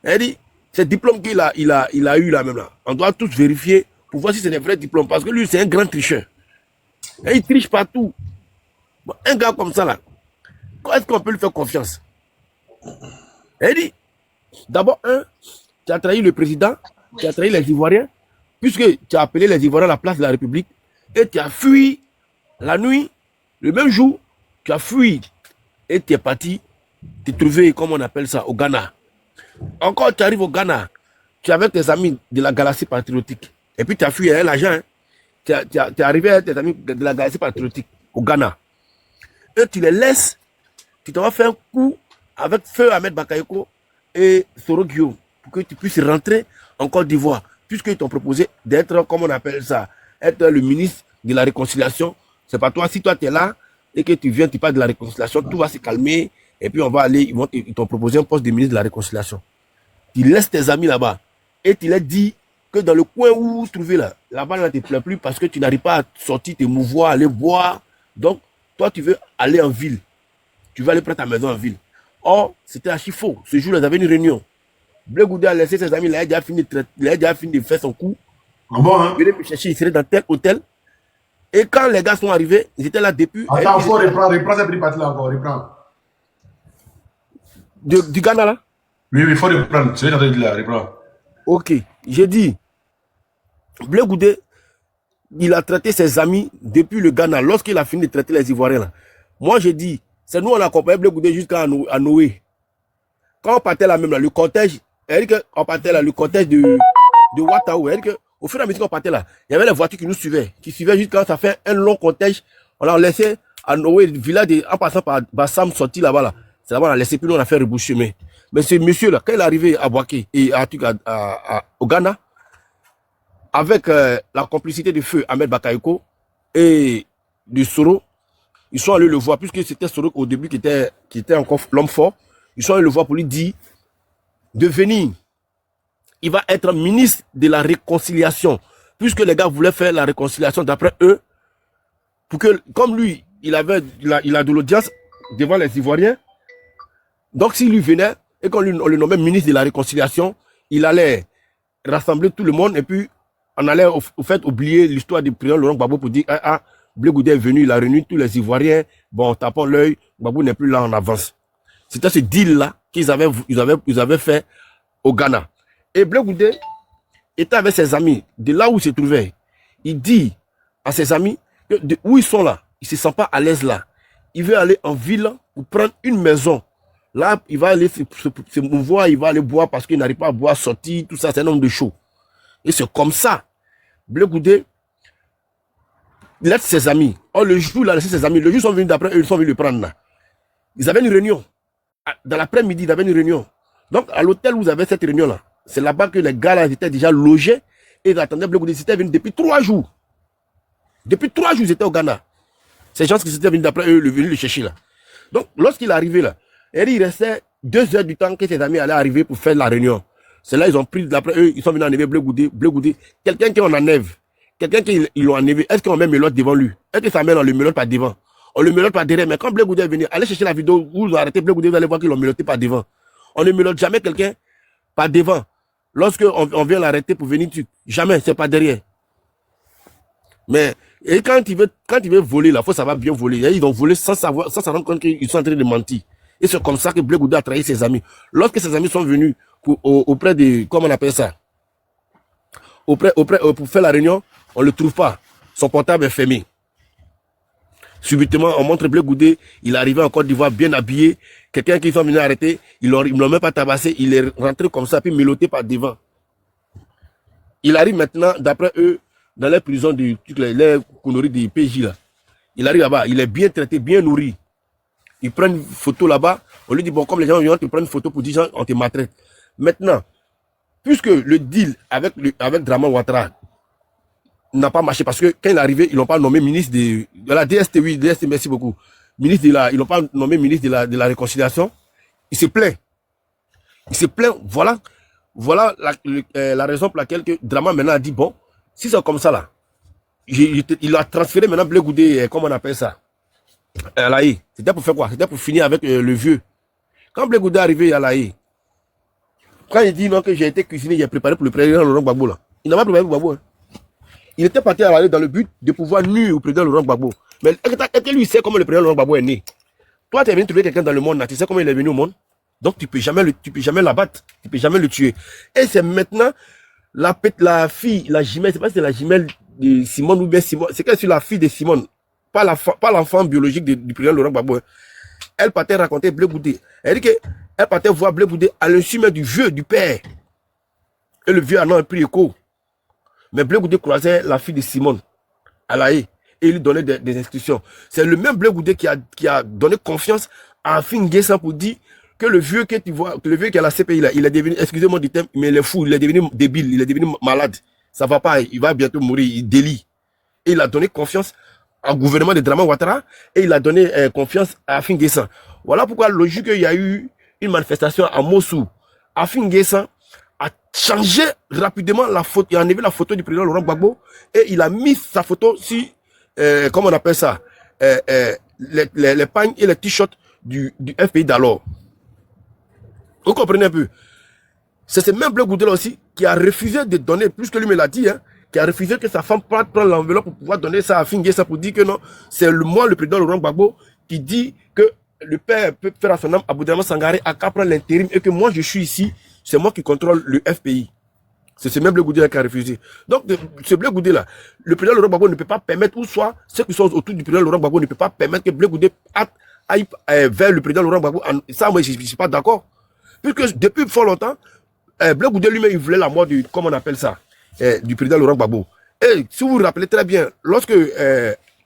Il dit, ces diplômes qu'il a, il a eu là même là, on doit tous vérifier pour voir si c'est des vrais diplômes. Parce que lui, c'est un grand tricheur. Et il triche partout. Bon, un gars comme ça là, est-ce qu'on peut lui faire confiance? Il dit, d'abord, tu as trahi le président, tu as trahi les Ivoiriens, puisque tu as appelé les Ivoiriens à la place de la République, et tu as fui la nuit, le même jour, tu as fui, et tu es parti te trouver, comme on appelle ça, au Ghana. Encore, tu arrives au Ghana, tu es avec tes amis de la galaxie patriotique, et puis tu as fui l'agent, hein. Tu es arrivé avec tes amis de la galaxie patriotique au Ghana, et tu les laisses, tu t'en vas faire un coup avec Feu Ahmed Bakayoko et Soro Guillaume pour que tu puisses rentrer en Côte d'Ivoire, puisqu'ils t'ont proposé d'être, comme on appelle ça, être le ministre de la réconciliation. C'est pas toi, si toi tu es là et que tu viens, tu parles de la réconciliation, tout va se calmer et puis on va aller, ils t'ont proposé un poste de ministre de la réconciliation. Tu laisses tes amis là-bas et tu leur dis que dans le coin où vous trouvez là-bas, ne te plaît plus parce que tu n'arrives pas à sortir, te mouvoir, aller boire. Donc, toi, tu veux aller en ville. Tu vas aller prendre ta maison en ville. Or, c'était archi faux. Ce jour-là, ils avaient une réunion. Blé Goudé a laissé ses amis, il a déjà fini de faire son coup. Ah bon, hein? Il me chercher, il serait dans tel hôtel. Et quand les gars sont arrivés, ils étaient là depuis. Attends, il faut reprendre cette petite partie là encore, reprends. Du Ghana là? Oui, il faut reprendre. C'est ce que j'entends dire là, reprends. Ok, j'ai dit, Blé Goudé, il a traité ses amis depuis le Ghana, lorsqu'il a fini de traiter les Ivoiriens là. Moi, j'ai dit, c'est nous, on a accompagné Blé Goudé jusqu'à Noé. Quand on partait là même, là, le cortège, on partait là, le cortège de Ouattao, au fur et à mesure qu'on partait là, il y avait les voitures qui nous suivaient, jusqu'à ça fait un long cortège. On a laissé à Noé, le village, en passant par Bassam, sorti là-bas là. C'est là-bas, on a laissé, puis nous, on a fait reboucher. Mais ce monsieur là, quand il est arrivé à Boaké et au Ghana, avec la complicité de Feu Ahmed Bakayoko et du Soro, ils sont allés le voir, puisque c'était Soro au début qui était encore l'homme fort. Ils sont allés le voir pour lui dire de venir. Il va être ministre de la réconciliation. Puisque les gars voulaient faire la réconciliation d'après eux, pour que, comme lui, il a de l'audience devant les Ivoiriens. Donc s'il lui venait, et qu'on le nommait ministre de la réconciliation, il allait rassembler tout le monde, et puis on allait au fait oublier l'histoire du président Laurent Gbagbo pour dire, Blé Goudé est venu, il a réuni tous les Ivoiriens, bon, tapons l'œil, Gbagbo n'est plus là en avance. C'était ce deal-là qu'ils avaient fait au Ghana. Et Blé Goudé était avec ses amis, de là où il se trouvait. Il dit à ses amis que où ils sont là, il ne se sent pas à l'aise là. Il veut aller en ville pour prendre une maison. Là, il va aller se mouvoir, il va aller boire parce qu'il n'arrive pas à boire, sortir, tout ça, c'est un homme de chaud. Et c'est comme ça. Blé Goudé laisse ses amis. Or, le jour, il a laissé ses amis. Le jour, ils sont venus d'après eux, ils sont venus le prendre là. Ils avaient une réunion. Dans l'après-midi, ils avaient une réunion. Donc, à l'hôtel où vous avez cette réunion-là, c'est là-bas que les gars là étaient déjà logés et ils attendaient Blé Goudé. Ils étaient venus depuis 3 jours. Depuis 3 jours, ils étaient au Ghana. Ces gens qui étaient venus d'après eux, venus le chercher là. Donc, lorsqu'il est arrivé là, il restait 2 heures du temps que ses amis allaient arriver pour faire la réunion. C'est là ils ont pris, d'après eux, ils sont venus enlever Blé Goudé. Quelqu'un qui en enlève, quelqu'un qui l'ont enlevé, est-ce qu'on met Melotte devant lui? Est-ce que ça met dans le Melotte par devant? On le Melotte par derrière, mais quand Blé Goudé est venu, allez chercher la vidéo où vous arrêtez Blé Goudé, vous allez voir qu'ils l'ont Melotté par devant. On ne Melotte jamais quelqu'un par devant. Lorsqu'on vient l'arrêter pour venir dessus, jamais, c'est pas derrière. Mais, et quand il veut voler, là, faut savoir bien voler. Ils ont volé sans se rendre compte qu'ils sont en train de mentir. Et c'est comme ça que Blé Goudé a trahi ses amis. Lorsque ses amis sont venus auprès de, comment on appelle ça, pour faire la réunion, on ne le trouve pas. Son portable est fermé. Subitement, on montre Blé Goudé, il est arrivé en Côte d'Ivoire bien habillé. Quelqu'un qui sont venus arrêter, ils ne l'ont même pas tabassé, il est rentré comme ça, puis melotté par devant. Il arrive maintenant, d'après eux, dans les prisons les conneries des PJ là. Il arrive là-bas, il est bien traité, bien nourri. Ils prennent une photo là-bas. On lui dit, bon, comme les gens viennent te prendre une photo pour dire, on te maltraite. Maintenant, puisque le deal avec Draman Ouattara n'a pas marché, parce que quand il est arrivé, ils n'ont pas nommé ministre de la DST, oui, DST, merci beaucoup. Ministre ils n'ont pas nommé ministre de la réconciliation. Il se plaint. Il se plaint, voilà la raison pour laquelle que Draman maintenant a dit, bon, si c'est comme ça là, il a transféré maintenant Blé Goudé, comment on appelle ça, à la Haye. C'était pour faire quoi? C'était pour finir avec le vieux. Quand Blé Goudé est arrivé à la Haye, quand il dit non que j'ai été cuisiné, j'ai préparé pour le président Laurent Gbagbo là, il n'a pas préparé pour Gbagbo. Hein. Il était parti à la Haye dans le but de pouvoir nuire au président Laurent Gbagbo. Mais est-ce que lui sait comment le président Laurent Gbagbo est né? Toi, tu es venu trouver quelqu'un dans le monde, là, tu sais comment il est venu au monde? Donc tu peux jamais l'abattre, tu peux jamais le tuer. Et c'est maintenant la fille, la jumelle, c'est pas si c'est la jumelle de Simone ou bien Simone, c'est qu'elle est la fille de Simone, pas l'enfant biologique du président Laurent Gbagbo. Elle partait raconter Blé Goudé. Elle dit qu'elle partait voir Blé Goudé à l'insu du vieux, du père. Et le vieux a pris écho. Mais Blé Goudé croisait la fille de Simone à la Haye et il lui donnait des instructions. C'est le même Blé Goudé qui a donné confiance à Afin Guessan pour dire que le vieux que tu vois, que le vieux qui a la CPI là, il est devenu, excusez-moi du terme, mais il est fou, il est devenu débile, il est devenu malade. Ça va pas, il va bientôt mourir, il délie. Et il a donné confiance au gouvernement de Draman Ouattara et il a donné confiance à Afin Guessan. Voilà pourquoi logique qu'il y a eu une manifestation à Mossou. Afin Guessan a changé rapidement la photo, il a enlevé la photo du président Laurent Gbagbo et il a mis sa photo sur, comment on appelle ça, les pagnes et les t-shirts du FPI d'alors. Vous comprenez un peu? C'est ce même Blé Goudé là aussi qui a refusé de donner, plus que lui me l'a dit, hein, qui a refusé que sa femme prenne l'enveloppe pour pouvoir donner ça à Afin Guessan pour dire que non, c'est moi, le président Laurent Gbagbo, qui dit que le père peut faire à son âme Aboudraman Sangaré à qu'à prendre l'intérim et que moi je suis ici, c'est moi qui contrôle le FPI. C'est ce même Blé Goudé là qui a refusé. Donc, ce Blé Goudé là, le président Laurent Gbagbo ne peut pas permettre, ou soit ceux qui sont autour du président Laurent Gbagbo ne peut pas permettre que Blé Goudé aille vers le président Laurent Gbagbo. Ça, moi, je ne suis pas d'accord. Puisque depuis fort longtemps, Blé Goudé lui-même, il voulait la mort du, comment on appelle ça, du président Laurent Gbagbo. Et si vous vous rappelez très bien, lorsque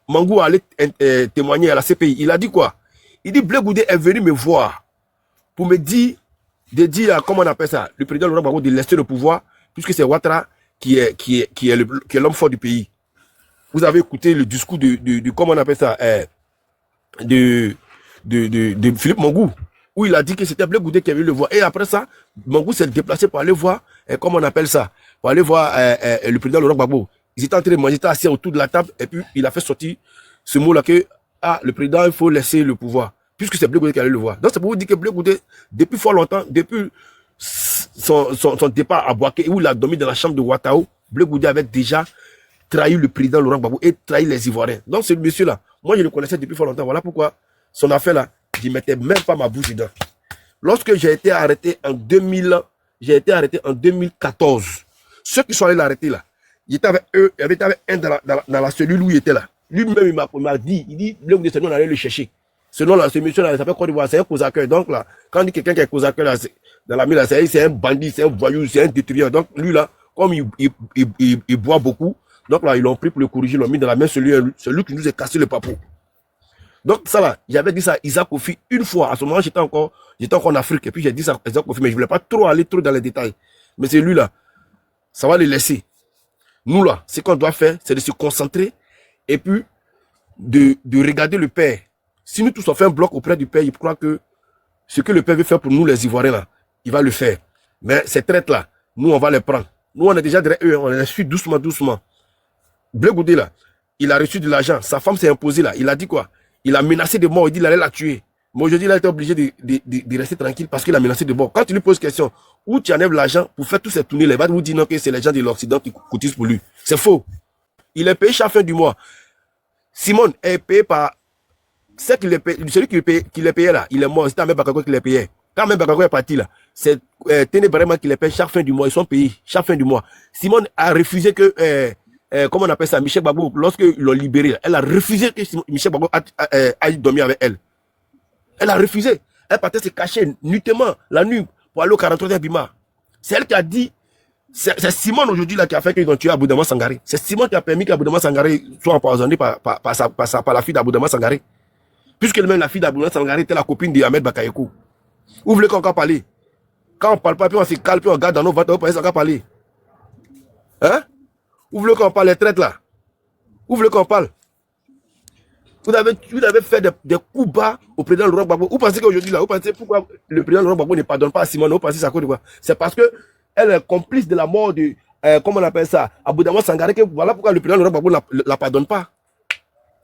Mangou allait témoigner à la CPI, il a dit quoi? Il dit Blé Goudé est venu me voir pour me dire, comment on appelle ça, le président Laurent Gbagbo de laisser le pouvoir, puisque c'est Ouattara qui est l'homme fort du pays. Vous avez écouté le discours de comment on appelle ça, de Philippe Mangou, où il a dit que c'était Blé Goudé qui avait le voir. Et après ça, Mangou s'est déplacé pour aller voir, comment on appelle ça, pour aller voir le président Laurent Gbagbo. Ils étaient en train de manger, ils étaient assis autour de la table, et puis il a fait sortir ce mot-là que, le président, il faut laisser le pouvoir, puisque c'est Blé Goudé qui allait le voir. Donc c'est pour vous dire que Blé Goudé, depuis fort longtemps, depuis son départ à Boaké, où il a dormi dans la chambre de Ouattao, Blé Goudé avait déjà trahi le président Laurent Gbagbo et trahi les Ivoiriens. Donc ce monsieur-là, moi je le connaissais depuis fort longtemps. Voilà pourquoi son affaire-là, je ne mettais même pas ma bouche dedans. Lorsque j'ai été arrêté en 2014, ceux qui sont allés l'arrêter là, il était avec eux, il était avec un dans la cellule où il était là. Lui-même, il m'a dit, Blé Goudé, c'est nous, on allait le chercher. Ce nom-là, ce monsieur-là, il s'appelle Côte d'Ivoire, c'est un cause-à-cœur. Donc là, quand on dit quelqu'un qui est cause-à-cœur là, dans la mine, c'est un bandit, c'est un voyou, c'est un détruire. Donc lui là, comme il boit beaucoup, donc là, ils l'ont pris pour le corriger, ils l'ont mis dans la main, celui qui nous a cassé le papeau. Donc ça là, j'avais dit ça à Isaac Kofi une fois. À ce moment, j'étais encore en Afrique. Et puis j'ai dit ça à Isaac Kofi, mais je voulais pas aller trop dans les détails. Mais c'est lui là, ça va les laisser. Nous là, ce qu'on doit faire, c'est de se concentrer et puis de regarder le père. Si nous tous on fait un bloc auprès du père, il croit que ce que le père veut faire pour nous les Ivoiriens là, il va le faire. Mais ces traites là, nous on va les prendre. Nous on est déjà derrière eux, on les suit doucement. Blé Goudé là, il a reçu de l'argent. Sa femme s'est imposée là. Il a dit quoi? Il a menacé de mort. Il dit qu'il allait la tuer. Mais aujourd'hui, il a été obligé de rester tranquille parce qu'il a menacé de mort. Quand tu lui poses question, où tu enlèves l'argent pour faire tous ces tournées, il va vous dire non que c'est les gens de l'Occident qui cotisent pour lui. C'est faux. Il est payé chaque fin du mois. Simone est payé par celui qui l'a payé là. Il est mort. C'est Ahmed Bakako qui l'a payé. Quand Ahmed Bakako est parti là, c'est Téné Barema qui les paye chaque fin du mois. Ils sont payés chaque fin du mois. Simone a refusé que comment on appelle ça, Michel Gbagbo, lorsqu'ils l'ont libéré, elle a refusé que Michel Gbagbo aille dormir avec elle. Elle a refusé. Elle partait se cacher nuitement la nuit pour aller au 43e Bima. C'est elle qui a dit, c'est Simone aujourd'hui là qui a fait qu'ils ont tué Aboudraman Sangaré. C'est Simone qui a permis qu'Aboudraman Sangaré soit empoisonné par la fille d'Aboudraman Sangaré. Puisque même la fille d'Abdoulaye Sangaré était la copine d'Ahmed Bakayoko. Vous voulez qu'on parle? Quand on parle pas, puis on se cale, puis on regarde dans nos votes, on peut encore parler. Hein? Vous voulez qu'on parle les traites là? Vous voulez qu'on parle? Vous avez fait des coups bas au président Laurent Gbagbo. Vous pensez qu'aujourd'hui là, vous pensez pourquoi le président Laurent Gbagbo ne pardonne pas à Simone? Vous pensez ça à cause de quoi? C'est parce que elle est complice de la mort de, comment on appelle ça, Aboudama Sangaré, que voilà pourquoi le président Laurent Gbagbo ne la pardonne pas.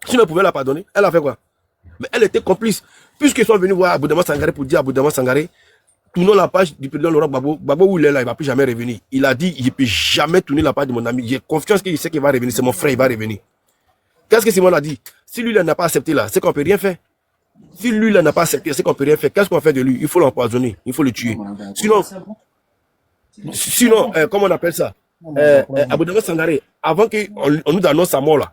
Si on pouvait la pardonner, elle a fait quoi? Mais elle était complice. Puisqu'ils sont venus voir Aboudama Sangaré pour dire à Aboudama Sangaré, tournons la page du président Laurent Gbagbo. Gbagbo où il est là, il ne va plus jamais revenir. Il a dit, il ne peut jamais tourner la page de mon ami. J'ai confiance qu'il sait qu'il va revenir. C'est mon frère, il va revenir. Qu'est-ce que Simon a dit? Si lui, il n'a pas accepté là, c'est qu'on ne peut rien faire. Si lui, il n'a pas accepté, c'est qu'on ne peut rien faire. Qu'est-ce qu'on fait de lui? Il faut l'empoisonner, il faut le tuer. Sinon, comment on appelle ça? Aboudama Sangaré, avant qu'on nous annonce sa mort là,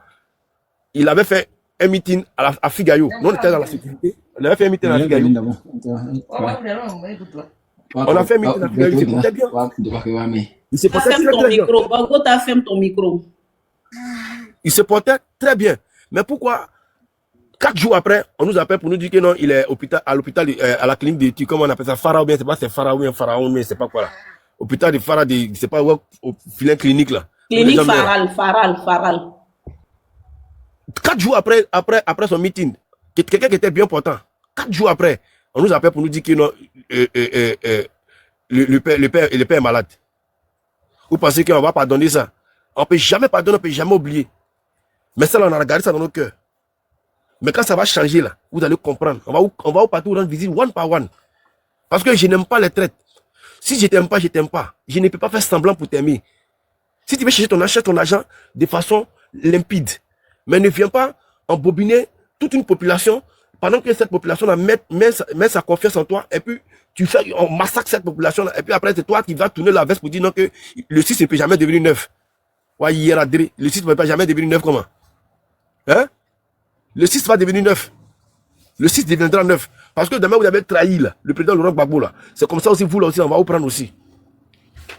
il avait fait un meeting à Figayo. Nous, on était dans la sécurité. On avait fait un meeting à Figayo. On a fait un meeting à Figayo. C'était bien. Il se portait très bien. Ferme ton micro. Il se portait très bien. Mais pourquoi 4 jours après, on nous appelle pour nous dire que non, il est à l'hôpital, à la clinique d'études, comment on appelle ça, Pharaon, bien, c'est pas c'est Pharaon, Pharaon, mais c'est pas quoi là. Hôpital de Pharaon, c'est pas au filet clinique là. Clinique Faral. 4 jours après son meeting, quelqu'un qui était bien portant, 4 jours après, on nous appelle pour nous dire que non, le père est malade. Vous pensez qu'on va pardonner ça? On ne peut jamais pardonner, on ne peut jamais oublier. Mais ça, là, on a regardé ça dans nos cœurs. Mais quand ça va changer, là, vous allez comprendre. On va partout rendre visite one par one. Parce que je n'aime pas les traites. Si je ne t'aime pas, je ne t'aime pas. Je ne peux pas faire semblant pour t'aimer. Si tu veux chercher ton argent de façon limpide, mais ne viens pas embobiner toute une population pendant que cette population met sa confiance en toi, et puis on massacre cette population, et puis après c'est toi qui vas tourner la veste pour dire non que le 6 ne peut jamais devenir neuf. Ouais, le 6 ne peut jamais devenir neuf comment? Hein? Le 6 va devenir neuf. Le 6 deviendra neuf. Parce que demain vous avez trahi là, le président Laurent Gbagbo là. C'est comme ça aussi, vous là aussi, on va vous prendre aussi.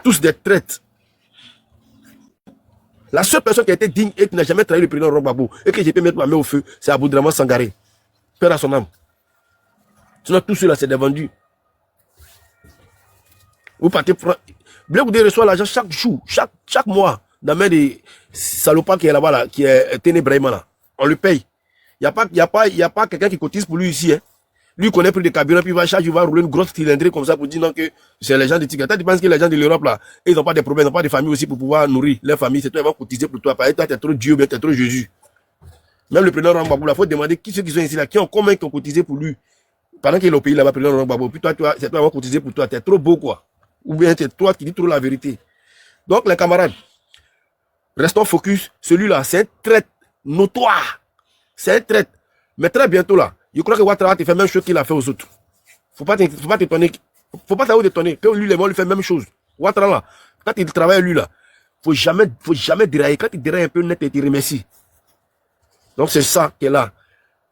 Tous des traites. La seule personne qui a été digne et qui n'a jamais trahi le président Laurent Gbagbo et que je peux mettre ma main au feu, c'est Aboudama Sangaré. Père à son âme. Sinon, tout cela, c'est des vendus. Vous partez pour... Blé Goudé reçoit l'argent chaque jour, chaque mois, dans la main des salopards qui est là-bas, là, qui est Ténébrahima là. On le paye. Il n'y a pas quelqu'un qui cotise pour lui ici. Hein. Lui, il connaît plus de carburant, puis il va rouler une grosse cylindrée comme ça pour dire non que c'est les gens de Tigata. Tu penses que les gens de l'Europe, là, ils n'ont pas de problèmes, ils n'ont pas de famille aussi pour pouvoir nourrir leur famille. C'est toi qui vas cotiser pour toi. Parce que toi, tu es trop Dieu, tu es trop Jésus. Même le président Laurent Gbagbo, il faut demander qui ceux qui sont ici là, combien qui ont cotisé pour lui. Pendant qu'il est au pays là-bas, le président Laurent Gbagbo, puis toi, c'est toi qui vas cotiser pour toi. Tu es trop beau, quoi. Ou bien c'est toi qui dis trop la vérité. Donc, les camarades, restons focus. Celui-là, c'est un traite notoire. C'est un traite. Mais très bientôt là, je crois que Ouattara te fait la même chose qu'il a fait aux autres. Faut pas t'étonner. Faut pas t'avoir d'étonner que lui, les gens lui fait la même chose. Ouattara là, quand il travaille lui là, faut jamais dérailler. Quand il déraille un peu net, il te remercie. Donc c'est ça qui est là.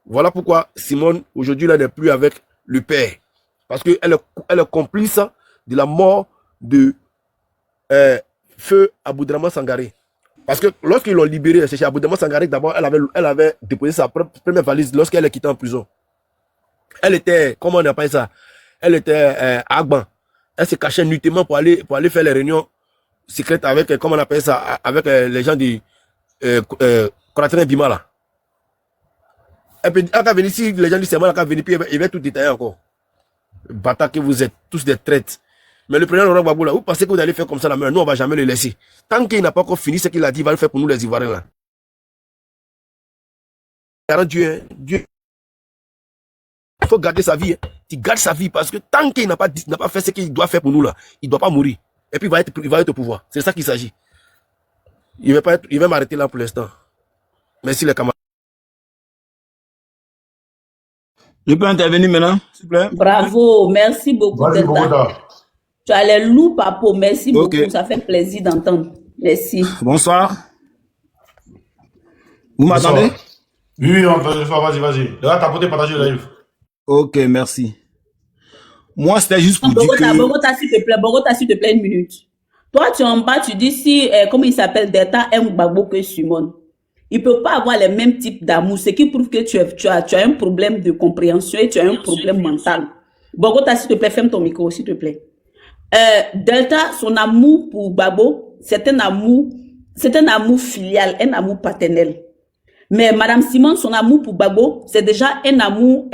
Voilà pourquoi Simone aujourd'hui là n'est plus avec le père. Parce qu'elle est complice de la mort de Feu Aboudama Sangaré. Parce que lorsqu'ils l'ont libéré, c'est chez Aboudama Sangaré, d'abord, elle avait déposé sa première valise lorsqu'elle est quittée en prison. Elle était, comment on appelle ça? Elle était à Agban. Elle se cachait nuitamment pour aller faire les réunions secrètes avec, comment on appelle ça, avec les gens du Koratrin Bima là. Elle va venir, si les gens du Séman, elle va venir, puis il va tout détailler encore. Bâtard que vous êtes, tous des traites. Mais le président Laurent Gbagbo là, vous pensez que vous allez faire comme ça la main? Nous, on ne va jamais le laisser. Tant qu'il n'a pas encore fini ce qu'il a dit, il va le faire pour nous les Ivoiriens là. Dieu, il faut garder sa vie. Hein. Tu gardes sa vie parce que tant qu'il n'a pas fait ce qu'il doit faire pour nous là, il ne doit pas mourir. Et puis il va être au pouvoir. C'est ça qu'il s'agit. Il va m'arrêter là pour l'instant. Merci les camarades. Je peux intervenir maintenant, s'il vous plaît? Bravo, merci beaucoup. Tu as les loups, Papo. Merci beaucoup. Ça fait plaisir d'entendre. Merci. Bonsoir. Vous m'entendez? Oui, vas-y. Là, t'as partager le live. Ok, merci. Moi, c'était juste pour dire que... Bogota, s'il te plaît, une minute. Toi, tu es en bas, tu dis si, comment il s'appelle, Delta aime Gbagbo que Simone. il ne peut pas avoir les mêmes types d'amour, ce qui prouve que tu as un problème de compréhension et tu as un problème mental. Bogota, s'il te plaît, ferme ton micro, s'il te plaît. Delta, son amour pour Gbagbo, c'est un amour filial, un amour paternel. Mais Madame Simone, son amour pour Gbagbo, c'est déjà un amour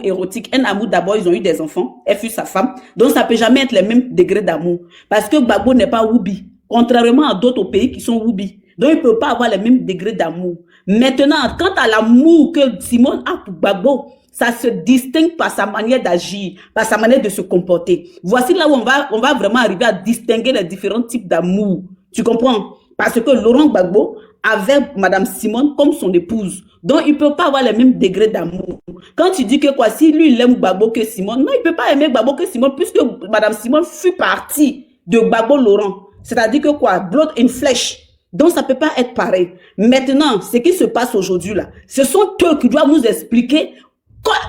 érotique, un amour d'abord, ils ont eu des enfants, elle fut sa femme, donc ça peut jamais être le même degré d'amour. Parce que Gbagbo n'est pas Woubi, contrairement à d'autres pays qui sont Woubi. Donc il ne peut pas avoir le même degré d'amour. Maintenant, quant à l'amour que Simone a pour Gbagbo, ça se distingue par sa manière d'agir, par sa manière de se comporter. Voici là où on va vraiment arriver à distinguer les différents types d'amour. Tu comprends? Parce que Laurent Gbagbo avait Madame Simone comme son épouse. Donc, il ne peut pas avoir le même degré d'amour. Quand tu dis que quoi, si lui, il aime Gbagbo que Simone, non, il ne peut pas aimer Gbagbo que Simone, puisque Madame Simone fut partie de Gbagbo Laurent. C'est-à-dire que quoi, blood and flesh. Donc, ça ne peut pas être pareil. Maintenant, ce qui se passe aujourd'hui là, ce sont eux qui doivent nous expliquer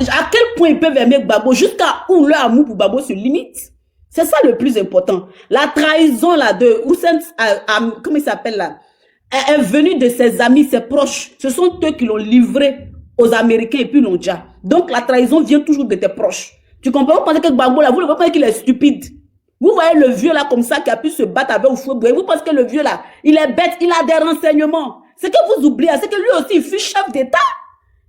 à quel point ils peuvent aimer Gbagbo, jusqu'à où leur amour pour Gbagbo se limite. C'est ça le plus important. La trahison là de Hussein, comment il s'appelle là, est venue de ses amis, ses proches. Ce sont eux qui l'ont livré aux Américains et puis l'ont déjà. Donc la trahison vient toujours de tes proches. Tu comprends? Vous pensez que Gbagbo là, vous ne pensez qu'il est stupide. Vous voyez le vieux là comme ça qui a pu se battre avec Oufoué. Vous pensez que le vieux là, il est bête, il a des renseignements. Ce que vous oubliez, c'est que lui aussi il fut chef d'État.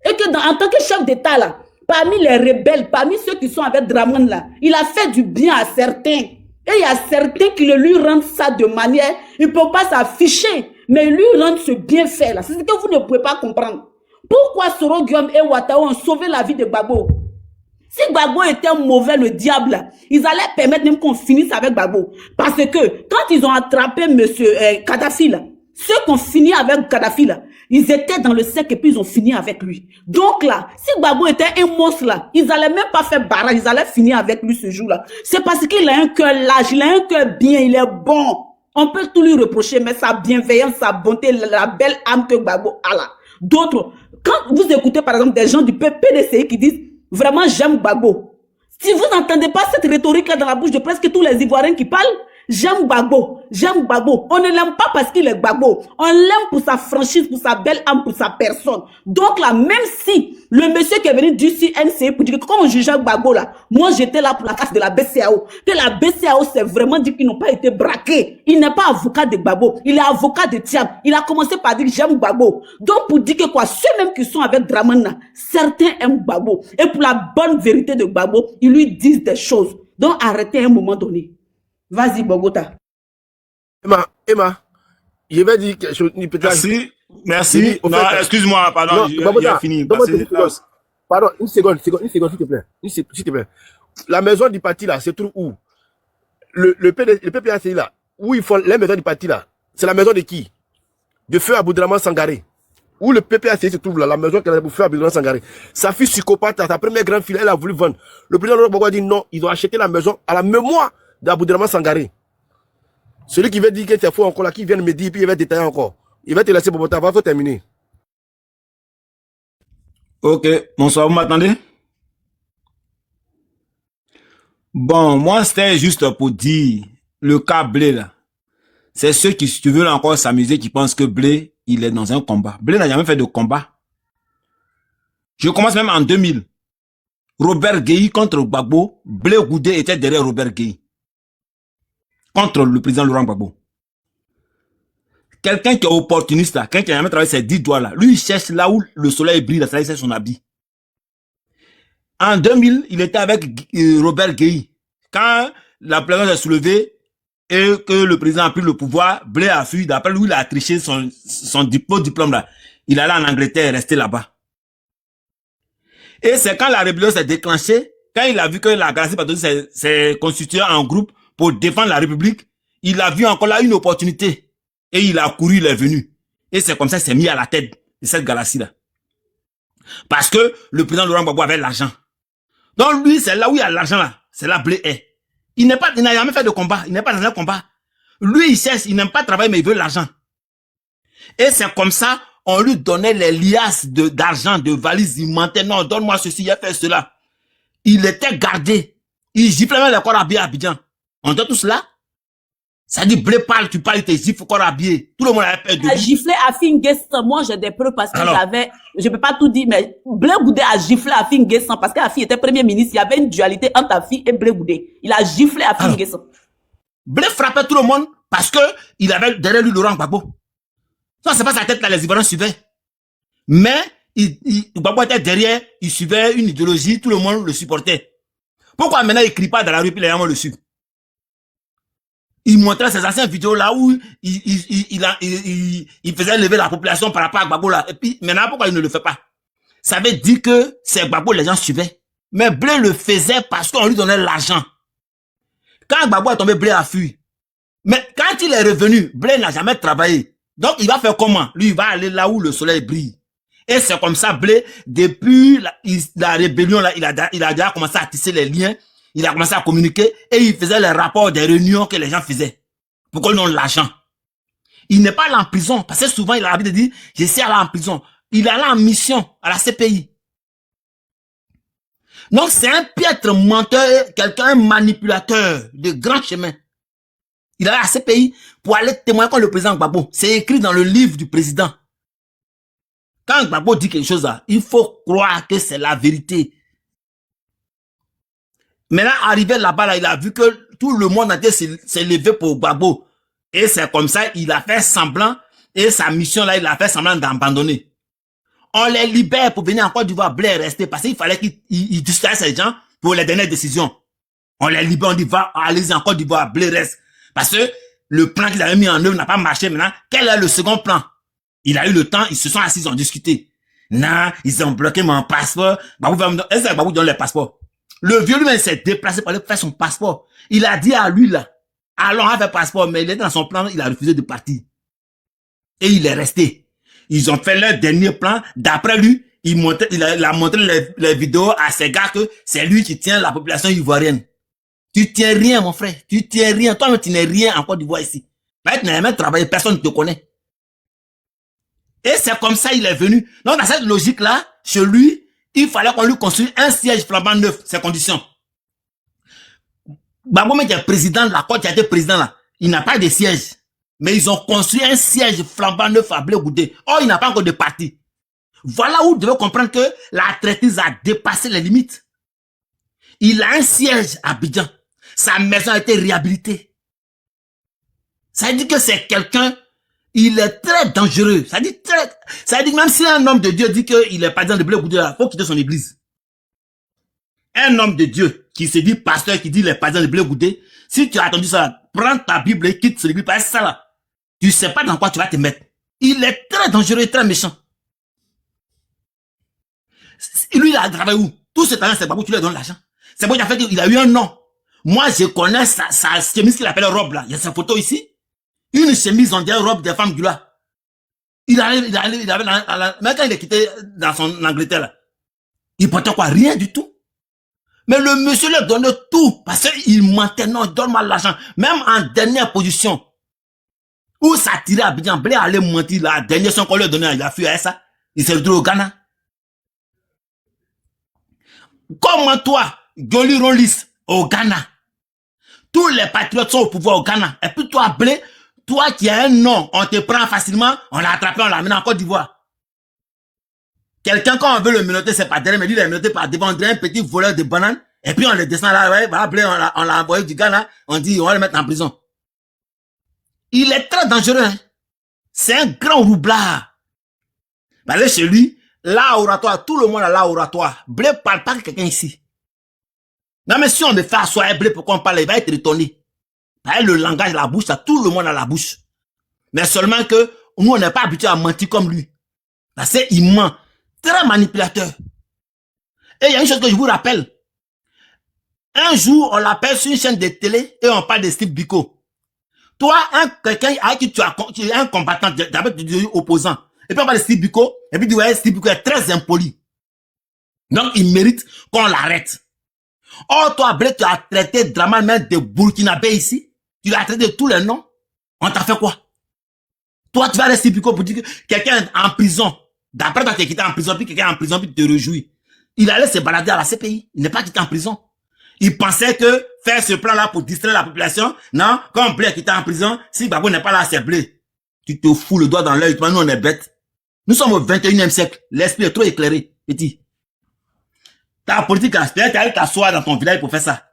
Et que en tant que chef d'État là, parmi les rebelles, parmi ceux qui sont avec Draman là, il a fait du bien à certains. Et il y a certains qui le lui rendent ça de manière, il ne peut pas s'afficher, mais lui rendent ce bienfait là. C'est ce que vous ne pouvez pas comprendre. Pourquoi Soro Guillaume et Ouattara ont sauvé la vie de Gbagbo? Si Gbagbo était mauvais, le diable là, ils allaient permettre même qu'on finisse avec Gbagbo. Parce que quand ils ont attrapé monsieur Kadhafi là, ceux qui ont fini avec Kadhafi là, ils étaient dans le sec et puis ils ont fini avec lui. Donc là, si Gbagbo était un monstre là, ils allaient même pas faire barrage, ils allaient finir avec lui ce jour-là. C'est parce qu'il a un cœur large, il a un cœur bien, il est bon. On peut tout lui reprocher, mais sa bienveillance, sa bonté, la belle âme que Gbagbo a là. D'autres, quand vous écoutez par exemple des gens du PDCI qui disent vraiment j'aime Gbagbo. Si vous n'entendez pas cette rhétorique là dans la bouche de presque tous les Ivoiriens qui parlent, j'aime Gbagbo, j'aime Gbagbo. On ne l'aime pas parce qu'il est Gbagbo. On l'aime pour sa franchise, pour sa belle âme, pour sa personne. Donc là, même si le monsieur qui est venu du CNC pour dire que quand on jugeait Gbagbo là, moi j'étais là pour la case de la BCAO. Que la BCAO s'est vraiment dit qu'ils n'ont pas été braqués. Il n'est pas avocat de Gbagbo, il est avocat de Thiam. Il a commencé par dire j'aime Gbagbo. Donc pour dire que quoi, ceux-mêmes qui sont avec Draman là, certains aiment Gbagbo. Et pour la bonne vérité de Gbagbo, ils lui disent des choses. Donc arrêtez à un moment donné. Vas-y, Bogota. Emma, je vais dire quelque chose. Merci. Merci. Non, excuse-moi, pardon, j'ai fini. Pardon, une seconde, s'il te plaît. S'il te plaît. La maison du parti là, c'est trouve où? Le PPACI là, où ils font les maisons du parti là, c'est la maison de qui? De Feu Aboudraman Sangaré. Où le PPACI se trouve là, la maison qu'elle a pour Feu Aboudraman Sangaré. Sa fille psychopathe, sa première grande fille, elle a voulu vendre. Le président Laurent Gbagbo a dit non, ils ont acheté la maison à la mémoire d'Aboudraman Sangaré. Celui qui veut dire que c'est faux encore là, qui vient me dire, puis il va détailler encore. Il va te laisser pour votre faut terminer. Ok, bonsoir, vous m'attendez? Bon, moi c'était juste pour dire, le cas Blé là, c'est ceux qui, si tu veux encore s'amuser, qui pensent que Blé, il est dans un combat. Blé n'a jamais fait de combat. Je commence même en 2000. Robert Gueye contre Gbagbo, Blé Goudé était derrière Robert Gueye. Contre le président Laurent Gbagbo. Quelqu'un qui est opportuniste là, quelqu'un qui a jamais travaillé ses 10 doigts là, lui il cherche là où le soleil brille, là, il cherche son habit. En 2000, il était avec Robert Gueye. Quand la plaignance est soulevée et que le président a pris le pouvoir, Blé a fui, d'après lui il a triché son diplôme là. Il allait en Angleterre, resté là-bas. Et c'est quand la rébellion s'est déclenchée, quand il a vu que la Galaxie Patriotique s'est constituée en groupe pour défendre la République, il a vu encore là une opportunité. Et il a couru, il est venu. Et c'est comme ça qu'il s'est mis à la tête de cette galaxie-là. Parce que le président Laurent Gbagbo avait l'argent. Donc lui, c'est là où il y a l'argent là. C'est là Blé est. Il n'a jamais fait de combat. Il n'est pas dans un combat. Lui, il cherche, il n'aime pas travailler, mais il veut l'argent. Et c'est comme ça, on lui donnait les liasses d'argent, de valises. Il mentait, non, donne-moi ceci, il a fait cela. Il était gardé. Il giflait même les corps habillés à Abidjan. On dit tout cela. Ça dit, Blé parle, tu parles, il te gifle, encore habillé. Tout le monde avait peur de lui. A giflé Afin Guessan. Moi, j'ai des preuves parce que je peux pas tout dire, mais Blé Goudé a giflé Afin Guessan parce qu'Afin était premier ministre. Il y avait une dualité entre Afin et Blé Goudé. Il a giflé Afin Guessan. Blé frappait tout le monde parce que il avait derrière lui Laurent Gbagbo. Ça, c'est pas sa tête là, les Ivoiriens suivaient. Mais, Gbagbo était derrière, il suivait une idéologie, tout le monde le supportait. Pourquoi maintenant il crie pas dans la rue puis les gens le suivent? Il montrait ses anciennes vidéos là où il faisait lever la population par rapport à Gbagbo là. Et puis maintenant, pourquoi il ne le fait pas? Ça veut dire que c'est Gbagbo les gens suivaient. Mais Blé le faisait parce qu'on lui donnait l'argent. Quand Gbagbo est tombé, Blé a fui. Mais quand il est revenu, Blé n'a jamais travaillé. Donc il va faire comment? Lui, il va aller là où le soleil brille. Et c'est comme ça, Blé, depuis la rébellion là, il a déjà commencé à tisser les liens. Il a commencé à communiquer et il faisait les rapports des réunions que les gens faisaient. Pour qu'on donne l'argent. Il n'est pas allé en prison. Parce que souvent, il a l'habitude de dire, je suis allé en prison. Il est allé en mission à la CPI. Donc, c'est un piètre menteur, quelqu'un, un manipulateur de grand chemin. Il est allé à la CPI pour aller témoigner contre le président Gbagbo. C'est écrit dans le livre du président. Quand Gbagbo dit quelque chose là, il faut croire que c'est la vérité. Maintenant, arrivé là-bas, là, il a vu que tout le monde entier s'est levé pour Gbagbo. Et c'est comme ça, il a fait semblant, et sa mission là, il a fait semblant d'abandonner. On les libère pour venir en Côte d'Ivoire, Blé est resté, parce qu'il fallait qu'il distraise ces gens pour les dernières décisions. On les libère, on dit, va, allez-y en Côte d'Ivoire, Blé reste. Parce que le plan qu'il avait mis en œuvre n'a pas marché maintenant. Quel est le second plan? Il a eu le temps, ils se sont assis, ils ont discuté. Non, ils ont bloqué mon passeport. Est-ce que Gbagbo donne les passeports? Le vieux lui-même s'est déplacé pour aller faire son passeport. Il a dit à lui là, allons faire passeport, mais il est dans son plan, il a refusé de partir. Et il est resté. Ils ont fait leur dernier plan. D'après lui, il a montré les vidéos à ces gars que c'est lui qui tient la population ivoirienne. Tu tiens rien, mon frère. Tu tiens rien. Toi-même, tu n'es rien en Côte d'Ivoire ici. Tu n'as même travaillé, personne ne te connaît. Et c'est comme ça il est venu. Donc, dans cette logique-là, chez lui, il fallait qu'on lui construise un siège flambant neuf, ces conditions. Gbagbo est président de la Côte, il a été président là. Il n'a pas de siège. Mais ils ont construit un siège flambant neuf à Blé Goudé. Oh, il n'a pas encore de parti. Voilà où vous devez comprendre que la traîtrise a dépassé les limites. Il a un siège à Abidjan. Sa maison a été réhabilitée. Ça veut dire que c'est quelqu'un, il est très dangereux. Ça veut dire que même si un homme de Dieu dit qu'il est président de Blé Goudé, il faut quitter son église. Un homme de Dieu qui se dit pasteur, qui dit il est président de Blé Goudé, si tu as entendu ça, prends ta Bible et quitte son église, parce que ça là, tu sais pas dans quoi tu vas te mettre. Il est très dangereux et très méchant. Lui, il a travaillé où? Tout ce temps, c'est Gbagbo, tu lui donnes l'argent. C'est bon, il a eu un nom. Moi, je connais sa chemise qu'il appelle robe là. Il y a sa photo ici. Une chemise, on dirait robe des femmes du là. Il avait, même quand il est quitté dans son Angleterre là, il portait quoi? Rien du tout. Mais le monsieur lui donnait tout. Parce qu'il mentait, non, donne-moi l'argent. Même en dernière position. Où ça tirait à Abidjan, Blé allait mentir la dernière son qu'on lui donnait, il a fui à ça. Il s'est retrouvé au Ghana. Comment toi, Joli Rollis, au Ghana, tous les patriotes sont au pouvoir au Ghana. Et puis toi, Blé, toi qui as un nom, on te prend facilement, on l'a attrapé, on l'a amené en Côte d'Ivoire. Quelqu'un, quand on veut le menotter, c'est pas derrière, mais lui, il est menotté par devant, un petit voleur de bananes. Et puis on le descend là, ouais, voilà, Blé, on l'a envoyé du Ghana, on dit, on va le mettre en prison. Il est très dangereux, hein. C'est un grand roublard. Allez chez lui, là, oratoire, tout le monde a là, oratoire. Blé parle pas que quelqu'un ici. Non, mais si on me fait asseoir Blé, pourquoi on parle, il va être étonné. Le langage, la bouche, ça, tout le monde a la bouche. Mais seulement que nous, on n'est pas habitué à mentir comme lui. C'est il ment. Très manipulateur. Et il y a une chose que je vous rappelle. Un jour, on l'appelle sur une chaîne de télé et on parle de Steve Biko. Toi, quelqu'un avec qui tu as un combattant, d'abord tu dis opposant. Et puis on parle de Steve Biko, et puis tu dis, Steve Biko est très impoli. Donc, il mérite qu'on l'arrête. Or, toi, Blé, tu as traité Draman de Burkinabé ici. Tu l'as traité de tous les noms. On t'a fait quoi? Toi, tu vas rester Biko pour dire que quelqu'un est en prison. D'après toi, tu es quitté en prison, puis quelqu'un est en prison, puis tu te réjouis. Il allait se balader à la CPI. Il n'est pas quitté en prison. Il pensait que faire ce plan-là pour distraire la population, non, quand Blé qui était en prison, si Gbagbo n'est pas là, c'est Blé. Tu te fous le doigt dans l'œil, nous on est bêtes. Nous sommes au 21e siècle, l'esprit est trop éclairé, petit. Ta politique, tu allé t'asseoir dans ton village pour faire ça.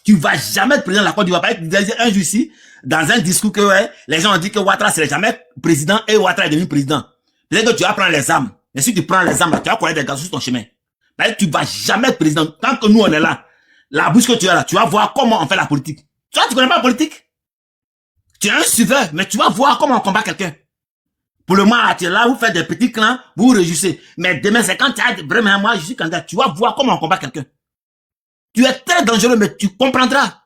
Tu vas jamais être président de la Côte d'Ivoire. Un jour ici, dans un discours que ouais, les gens ont dit que Ouattara serait jamais président et Ouattara est devenu président. Peut-être que tu vas prendre les armes. Mais si tu prends les armes, tu vas connaître des gars sur ton chemin. Tu vas jamais être président. Tant que nous on est là, la bouche que tu as là, tu vas voir comment on fait la politique. Tu vois, tu connais pas la politique? Tu es un suiveur, mais tu vas voir comment on combat quelqu'un. Pour le moment, tu es là, vous faites des petits clans, vous vous réjouissez. Mais demain, c'est quand tu as vraiment, moi, je suis candidat, tu vas voir comment on combat quelqu'un. Tu es très dangereux, mais tu comprendras.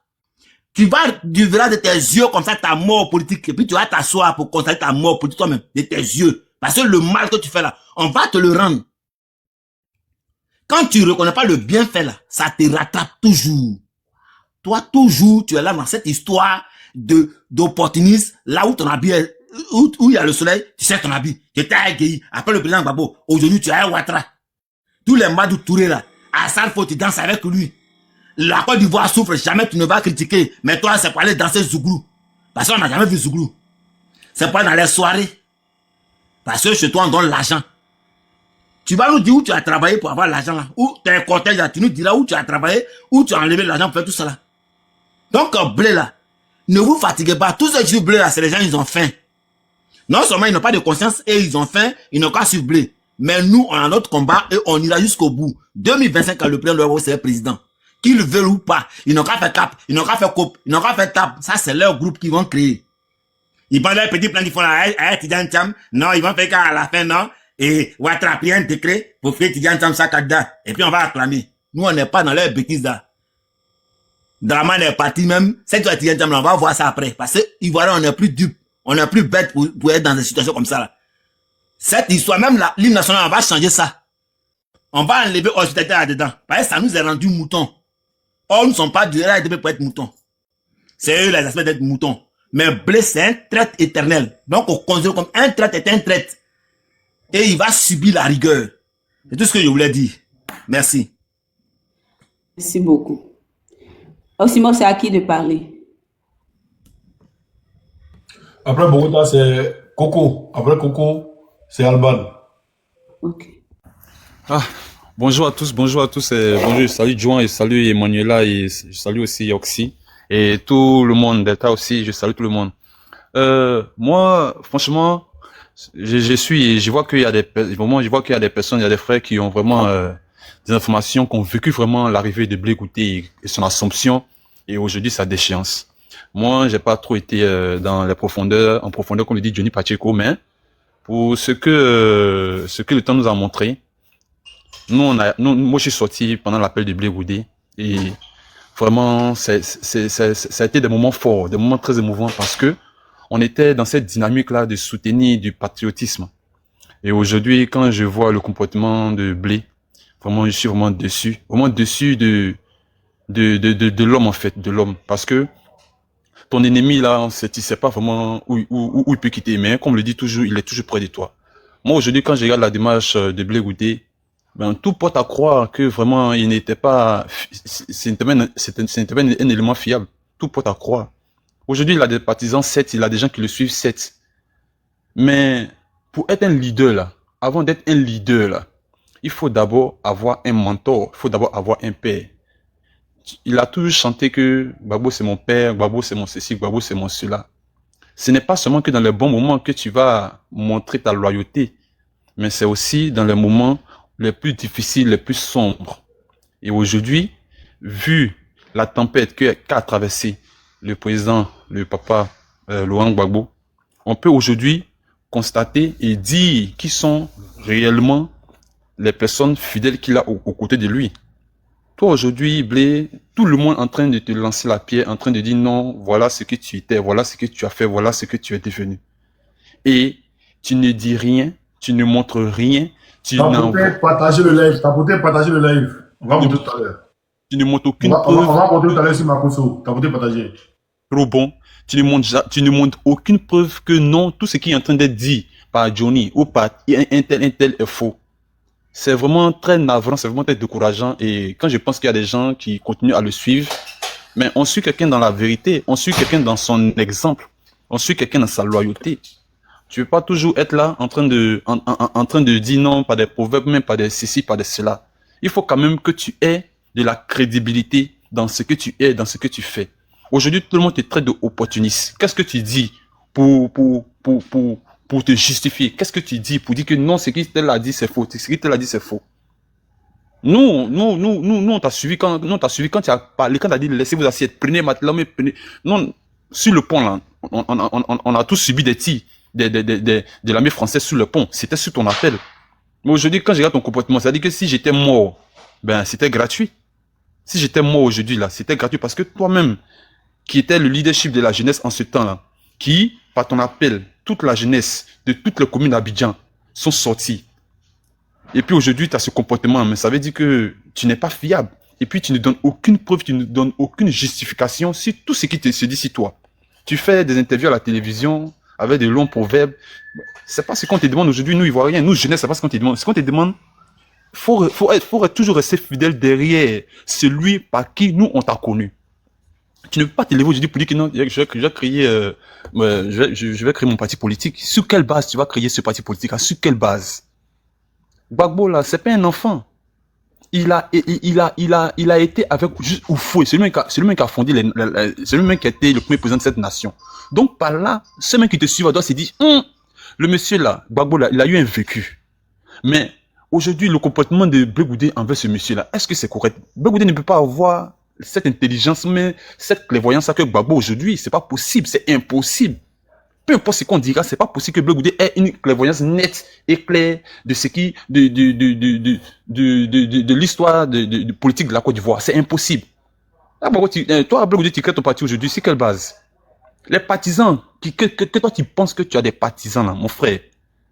Tu verras de tes yeux comme ça ta mort politique. Et puis tu vas t'asseoir pour constater ta mort politique toi-même, de tes yeux. Parce que le mal que tu fais là, on va te le rendre. Quand tu ne reconnais pas le bienfait là, ça te rattrape toujours. Toi, toujours, tu es là dans cette histoire d'opportunisme, là où ton habit est, où il y a le soleil, tu sais ton habit. Tu étais aguerri. Après le président Gbagbo, aujourd'hui tu es un Ouattara. Tous les Madou Touré là, à ça, faut que tu danses avec lui. La Côte d'Ivoire souffre, jamais tu ne vas critiquer. Mais toi, c'est pour aller danser Zouglou. Parce qu'on n'a jamais vu Zouglou. C'est pour aller dans les soirées. Parce que chez toi, on donne l'argent. Tu vas nous dire où tu as travaillé pour avoir l'argent là. Où tu as un cortège là, tu nous diras où tu as travaillé, où tu as enlevé l'argent pour faire tout ça là. Donc, Blé là, ne vous fatiguez pas. Tous ceux qui suivent Blé là, c'est les gens, ils ont faim. Non seulement ils n'ont pas de conscience et ils ont faim, ils n'ont qu'à suivre Blé. Mais nous, on a notre combat et on ira jusqu'au bout. 2025, quand le président doit être président. Qu'ils veulent ou pas, ils n'ont qu'à faire cap, ils n'ont qu'à faire coupe, ils n'ont qu'à faire tap. Ça, c'est leur groupe qu'ils vont créer. Ils prennent leur petit plan qu'ils font là, Tidiane Cham. Non, ils vont faire qu'à la fin, non. Et Ouattara a pris un décret pour faire Tidiane Cham sa candidat. Et puis on va acclamer. Nous, on n'est pas dans leur bêtise là. Draman est parti même. C'est que Tidiane Cham, on va voir ça après. Parce que Ivoiriens, on n'est plus dupes. On n'est plus bêtes pour être dans des situations comme ça là. Cette histoire, même l'hymne national, on va changer ça. On va enlever hospitalité là-dedans. Parce que ça nous est rendu moutons. Or, nous ne sommes pas du RADP pour être moutons. C'est eux les aspects d'être moutons. Mais Blé, c'est un traître éternel. Donc, on considère comme un traître est un traître. Et il va subir la rigueur. C'est tout ce que je voulais dire. Merci. Merci beaucoup. Oxymore, c'est à qui de parler? Après Bogota, c'est Coco. Après Coco, c'est Alban. Ok. Bonjour à tous, bonjour, je salue Juan et salut Emmanuela et je salue aussi Oxy et tout le monde, Delta aussi, je salue tout le monde. Moi, franchement, je vois qu'il y a des personnes, il y a des frères qui ont vraiment des informations, qui ont vécu vraiment l'arrivée de Blé Goûté et son assomption et aujourd'hui sa déchéance. Moi, j'ai pas trop été dans les profondeurs, en profondeur comme le dit Johnny Pacheco, mais pour ce que le temps nous a montré. Moi, je suis sorti pendant l'appel de Blé Goudé et vraiment, ça a été des moments forts, des moments très émouvants parce que on était dans cette dynamique-là de soutenir du patriotisme. Et aujourd'hui, quand je vois le comportement de Blé, vraiment, je suis vraiment déçu de l'homme en fait, de l'homme, parce que ton ennemi là, tu sais pas vraiment où il peut quitter, mais comme le dit toujours, il est toujours près de toi. Moi aujourd'hui, quand je regarde la démarche de Blé Goudé, tout porte à croire que vraiment il n'était pas, c'était un élément fiable. Tout porte à croire. Aujourd'hui, il a des partisans, 7, il a des gens qui le suivent, 7. Mais pour être un leader là, avant d'être un leader là, il faut d'abord avoir un mentor, il faut d'abord avoir un père. Il a toujours chanté que Gbagbo c'est mon père, Gbagbo c'est mon ceci, Gbagbo c'est mon cela. Ce n'est pas seulement que dans les bons moments que tu vas montrer ta loyauté, mais c'est aussi dans les moments les plus difficiles, les plus sombres. Et aujourd'hui, vu la tempête qu'a traversé le président, le papa Laurent Gbagbo, on peut aujourd'hui constater et dire qui sont réellement les personnes fidèles qu'il a aux côtés de lui. Toi aujourd'hui, Blé, tout le monde en train de te lancer la pierre, en train de dire non, voilà ce que tu étais, voilà ce que tu as fait, voilà ce que tu es devenu. Et tu ne dis rien, tu ne montres rien. T'as peut-être partagé le live. On va montrer tout à l'heure. Tu ne montres aucune preuve. On va montrer tout à l'heure sur ma console. T'as peut-être partagé. Trop bon. Tu ne montres aucune preuve que non, tout ce qui est en train d'être dit par Johnny ou par un tel est faux. c'est vraiment très navrant, c'est vraiment très décourageant. Et quand je pense qu'il y a des gens qui continuent à le suivre, mais on suit quelqu'un dans la vérité, on suit quelqu'un dans son exemple, on suit quelqu'un dans sa loyauté. Tu ne veux pas toujours être là en train de dire non, pas des proverbes, même pas des ceci, pas de cela. Il faut quand même que tu aies de la crédibilité dans ce que tu es, dans ce que tu fais. Aujourd'hui, tout le monde te traite d'opportuniste. Qu'est-ce que tu dis pour te justifier? Qu'est-ce que tu dis pour dire que non, ce qu'il t'a dit, c'est faux. Ce qu'il t'a dit, c'est faux. Nous, on t'a suivi quand tu as parlé, quand tu as dit laissez-vous assiettes, prenez matelas, mais prenez. Non, sur le pont, là, on a tous subi des tirs de l'armée française sur le pont. C'était sur ton appel. Mais aujourd'hui, quand je regarde ton comportement, ça dit que si j'étais mort, ben, c'était gratuit. Si j'étais mort aujourd'hui, là, c'était gratuit parce que toi-même, qui était le leadership de la jeunesse en ce temps-là, qui, par ton appel, toute la jeunesse de toutes les communes d'Abidjan sont sorties. Et puis aujourd'hui, tu as ce comportement, mais ça veut dire que tu n'es pas fiable. Et puis tu ne donnes aucune preuve, tu ne donnes aucune justification sur tout ce qui se dit sur toi. Tu fais des interviews à la télévision avec des longs proverbes. C'est pas ce qu'on te demande aujourd'hui, nous Ivoiriens, nous jeunesse, c'est pas ce qu'on te demande. Ce qu'on te demande, faut toujours rester fidèle derrière celui par qui nous on t'a connu. Tu ne peux pas te lever aujourd'hui pour dire que non, je vais créer mon parti politique. Sur quelle base tu vas créer ce parti politique? Sur quelle base? Gbagbo là, c'est pas un enfant. Il a été avec juste Oufoué, celui qui a fondé celui qui a été le premier président de cette nation. Donc par là, ce mec qui te suit doit se dire, le monsieur là, Gbagbo là, il a eu un vécu. Mais aujourd'hui, le comportement de Blé Goudé envers ce monsieur là, est-ce que c'est correct? Blé Goudé ne peut pas avoir cette intelligence, mais cette clairvoyance que Gbagbo aujourd'hui, c'est pas possible, c'est impossible. Peu importe ce qu'on dira, c'est pas possible que Blé Goudé ait une clairvoyance nette et claire de ce qui, de l'histoire de politique de la Côte d'Ivoire. C'est impossible. Là, toi, Blé Goudé, tu crées ton parti aujourd'hui, c'est quelle base? Les partisans, que toi tu penses que tu as des partisans là, mon frère,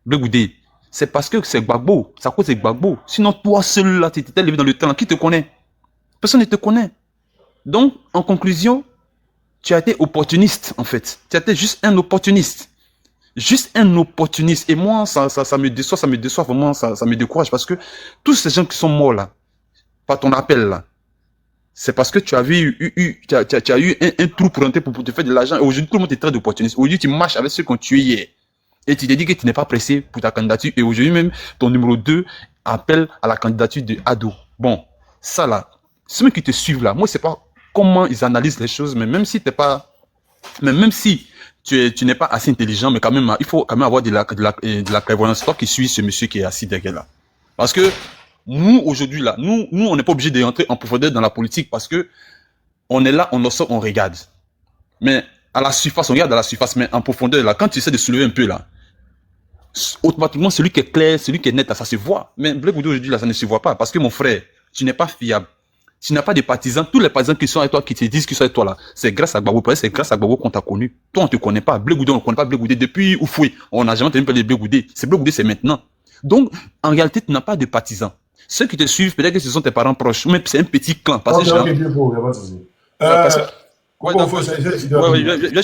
Blé Goudé, c'est parce que c'est Gbagbo, c'est à cause de Gbagbo. Sinon, toi seul là, tu t'es levé dans le temps, qui te connaît? Personne ne te connaît. Donc, en conclusion, tu as été opportuniste, en fait. Tu as été juste un opportuniste. Juste un opportuniste. Et moi, ça me déçoit vraiment, ça me décourage parce que tous ces gens qui sont morts là, par ton appel là, c'est parce que tu avais tu as eu un trou pour rentrer pour te faire de l'argent. Et aujourd'hui, tout le monde est très d'opportuniste. Aujourd'hui, tu marches avec ceux qu'on tué hier. Et tu t'es dit que tu n'es pas pressé pour ta candidature. Et aujourd'hui même, ton numéro 2 appelle à la candidature de Ado. Bon, ça là, ceux qui te suivent là, moi, c'est pas comment ils analysent les choses, mais même si t'es pas, mais même si tu n'es pas assez intelligent, mais quand même, il faut quand même avoir de la clairvoyance. Toi qui suis ce monsieur qui est assis derrière là. Parce que nous, aujourd'hui là, nous, on n'est pas obligé d'entrer en profondeur dans la politique parce que on est là, on observe, on regarde. Mais à la surface, on regarde à la surface, mais en profondeur là, quand tu essaies de soulever un peu là, automatiquement, celui qui est clair, celui qui est net, là, ça se voit. Mais Blé Goudé aujourd'hui là, ça ne se voit pas parce que mon frère, tu n'es pas fiable. Tu n'as pas de partisans, tous les partisans qui sont avec toi, qui te disent qu'ils sont avec toi là, c'est grâce à Gbagbo, c'est grâce à Gbagbo qu'on t'a connu. Toi, on te connaît pas. Blé Goudé, on ne connaît pas Blé Goudé depuis Oufoué. On n'a jamais entendu parler de Blé Goudé. C'est Blé Goudé, c'est maintenant. Donc, en réalité, tu n'as pas de partisans. Ceux qui te suivent, peut-être que ce sont tes parents proches, mais c'est un petit clan. Parce que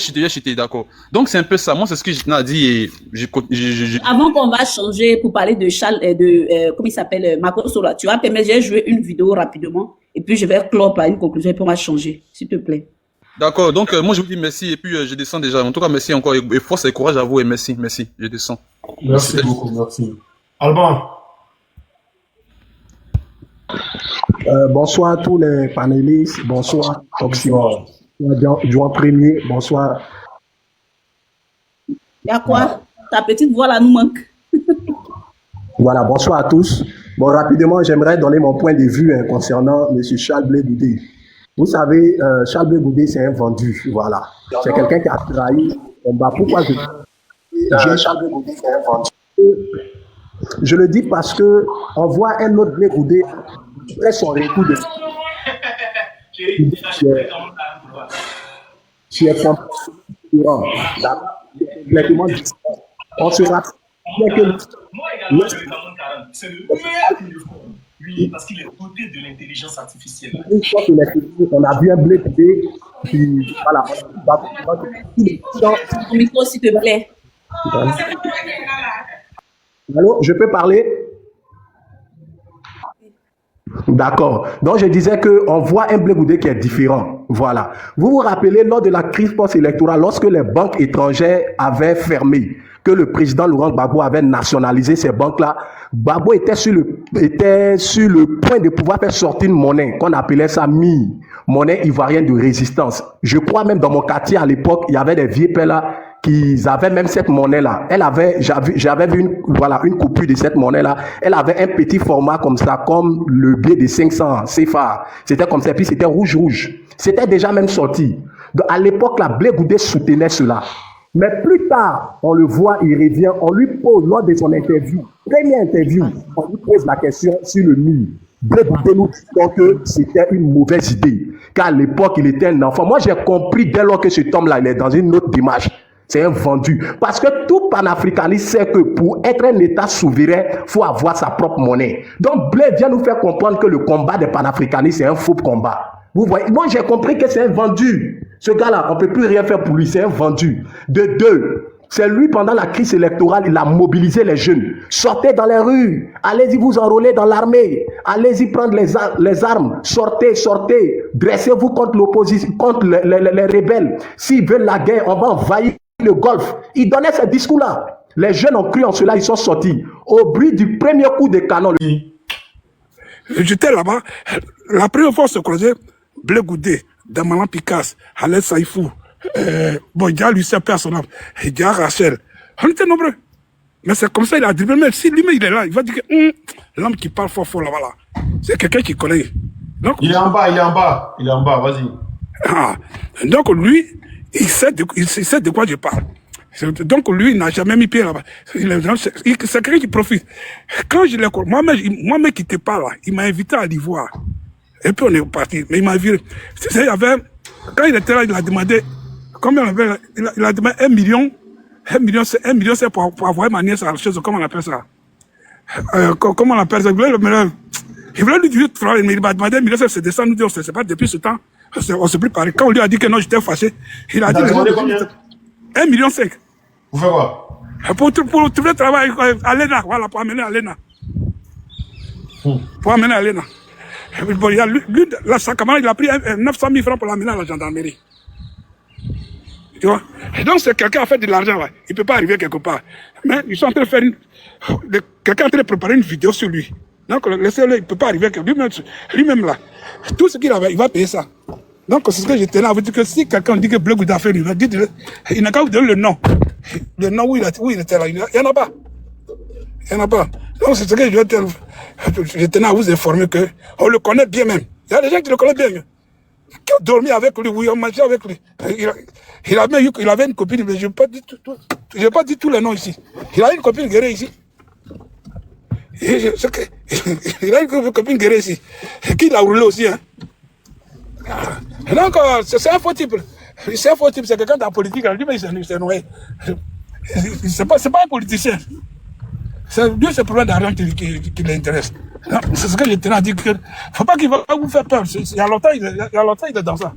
j'ai chuté, d'accord. Donc, c'est un peu ça. Moi, c'est ce que je t'ai dit. Avant qu'on va changer pour parler de Charles, comment il s'appelle, Makosso, là, tu vas permettre, j'ai joué une vidéo rapidement, et puis je vais clore par une conclusion, et puis on va changer, s'il te plaît. D'accord. Donc, moi, je vous dis merci, et puis je descends déjà. En tout cas, merci encore, et force et courage à vous, et merci, je descends. Merci beaucoup, merci. Alban. Bonsoir à tous les panélistes, bonsoir Oxymore, Juan Premier, bonsoir. Il y a quoi? Ta petite voix là nous manque. Voilà, bonsoir à tous. Bon, rapidement, j'aimerais donner mon point de vue concernant M. Charles Blé Goudé. Vous savez, Charles Blé Goudé, c'est un vendu, voilà. C'est quelqu'un qui a trahi. Pourquoi je dis Charles Blé Goudé, c'est un vendu? Je le dis parce que on voit un autre Blé Goudé après son retour de on se rappelle que oui, parce qu'il est doté de l'intelligence artificielle. On a vu un Blé Goudé qui, voilà. Ton micro, s'il te plaît. Allô, je peux parler? D'accord. Donc, je disais qu'on voit un Blé Goudé qui est différent. Voilà. Vous vous rappelez, lors de la crise post-électorale, lorsque les banques étrangères avaient fermé, que le président Laurent Gbagbo avait nationalisé ces banques-là, Gbagbo était sur le point de pouvoir faire sortir une monnaie qu'on appelait ça MI, monnaie ivoirienne de résistance. Je crois même dans mon quartier à l'époque, il y avait des vieux pères là qui avaient même cette monnaie-là. J'avais vu une coupure de cette monnaie-là. Elle avait un petit format comme ça, comme le billet de 500 CFA. C'était comme ça, puis c'était rouge. C'était déjà même sorti. Donc, à l'époque, la Blé Goudé soutenait cela. Mais plus tard, on le voit, il revient, on lui pose, lors de son interview, première interview, on lui pose la question sur le mur. Blé Goudé nous dit que c'était une mauvaise idée, car à l'époque, il était un enfant. Moi, j'ai compris dès lors que cet homme-là, il est dans une autre démarche. C'est un vendu. Parce que tout panafricaniste sait que pour être un État souverain, il faut avoir sa propre monnaie. Donc, Blé vient nous faire comprendre que le combat des panafricanistes, c'est un faux combat. Vous voyez, moi j'ai compris que c'est un vendu. Ce gars-là, on ne peut plus rien faire pour lui, c'est un vendu. De deux, c'est lui, pendant la crise électorale, il a mobilisé les jeunes. Sortez dans les rues, allez-y vous enrôler dans l'armée, allez-y prendre les armes, sortez, dressez-vous contre l'opposition, contre les rebelles. S'ils veulent la guerre, on va envahir le Golfe. Il donnait ces discours-là. Les jeunes ont cru en cela, ils sont sortis. Au bruit du premier coup de canon. J'étais là-bas, la première fois on se croisait, Blé Goudé, Damalan Picasse, Alès Saïfou, Dia Lucien Personnel, Dia Rachel. On était nombreux. Mais c'est comme ça, il a dit, mais si lui-même il est là, il va dire que l'homme qui parle fort là, voilà. C'est quelqu'un qui connaît. Donc, il est en bas, vas-y. Ah, donc lui, il sait de quoi je parle. Donc lui, il n'a jamais mis pied là-bas. C'est quelqu'un qui profite. Quand je l'ai connu, moi-même qui te parle là, il m'a invité à l'Ivoire. Et puis on est parti. Mais il m'a vu. Il y avait, quand il était là, il a demandé, combien on avait, il a demandé 1 million, c'est pour avoir ma nièce à la chose, comment on appelle ça? Comment on appelle ça? Il voulait lui dire, mais il m'a demandé 1 million, c'est descendre, nous dire, on ne sait pas depuis ce temps, on ne s'est plus parlé. Quand on lui a dit que non, j'étais fâché, il a dit, 1,5 million. Vous faites quoi? Pour trouver le travail à l'ENA, voilà, pour amener à l'ENA. Pour amener à l'ENA. Bon, lui, sa camarade, il a pris 900 000 francs pour l'amener à la gendarmerie. Tu vois? Et donc, c'est quelqu'un qui a fait de l'argent là. Il ne peut pas arriver quelque part. Mais ils sont en train de faire quelqu'un est en train de préparer une vidéo sur lui. Donc, laissez-le, il ne peut pas arriver lui-même là. Tout ce qu'il avait, il va payer ça. Donc, c'est ce que j'étais là à vous dire que si quelqu'un dit que Blé Goudé a fait, il n'a qu'à vous donner le nom. Le nom où il était là. Il n'y en a pas. Il n'y en a pas. Donc, c'est ce que je tenais à vous informer qu'on le connaît bien même. Il y a des gens qui le connaissent bien. Qui ont dormi avec lui, oui, on mangeait avec lui. Il avait une copine, mais je n'ai pas dit tous les noms ici. Il a une copine guerrière ici. Il a une copine guerrière ici. Qui l'a roulé aussi, hein. Donc, c'est un faux type. C'est un faux type, c'est quelqu'un de la politique. Lui, mais il s'est noyé. C'est pas un politicien. Lui, c'est le problème d'argent qui l'intéresse. C'est ce que je tenais à dire. Il ne faut pas qu'il va vous faire peur. Il y a longtemps, il est dans ça.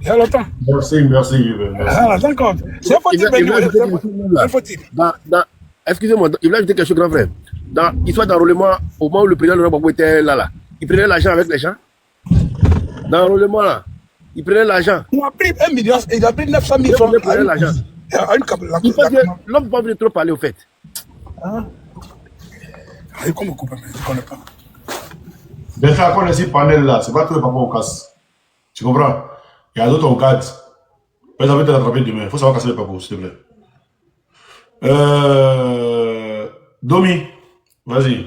Il y a longtemps. Merci. Ah, d'accord. C'est un faux type. Un faux type. Excusez-moi, il voulait ajouter quelque chose, grand frère. Dans l'histoire d'enrôlement, au moment où le président Laurent Gbagbo était là, il prenait l'argent avec les gens. Dans l'enrôlement, là, il prenait l'argent. Il a pris 1 million, il a pris 900 000 francs. Il prenait l'argent. L'homme ne peut pas venir trop parler, au fait. Comment couper, je ne connais pas. Déjà, quand on est ici, panel là, c'est pas tout le papa au casse. Tu comprends? Il y a d'autres en garde. Vous avez été rattrapé demain. Il faut savoir casser les papos, s'il te plaît. Domi, vas-y.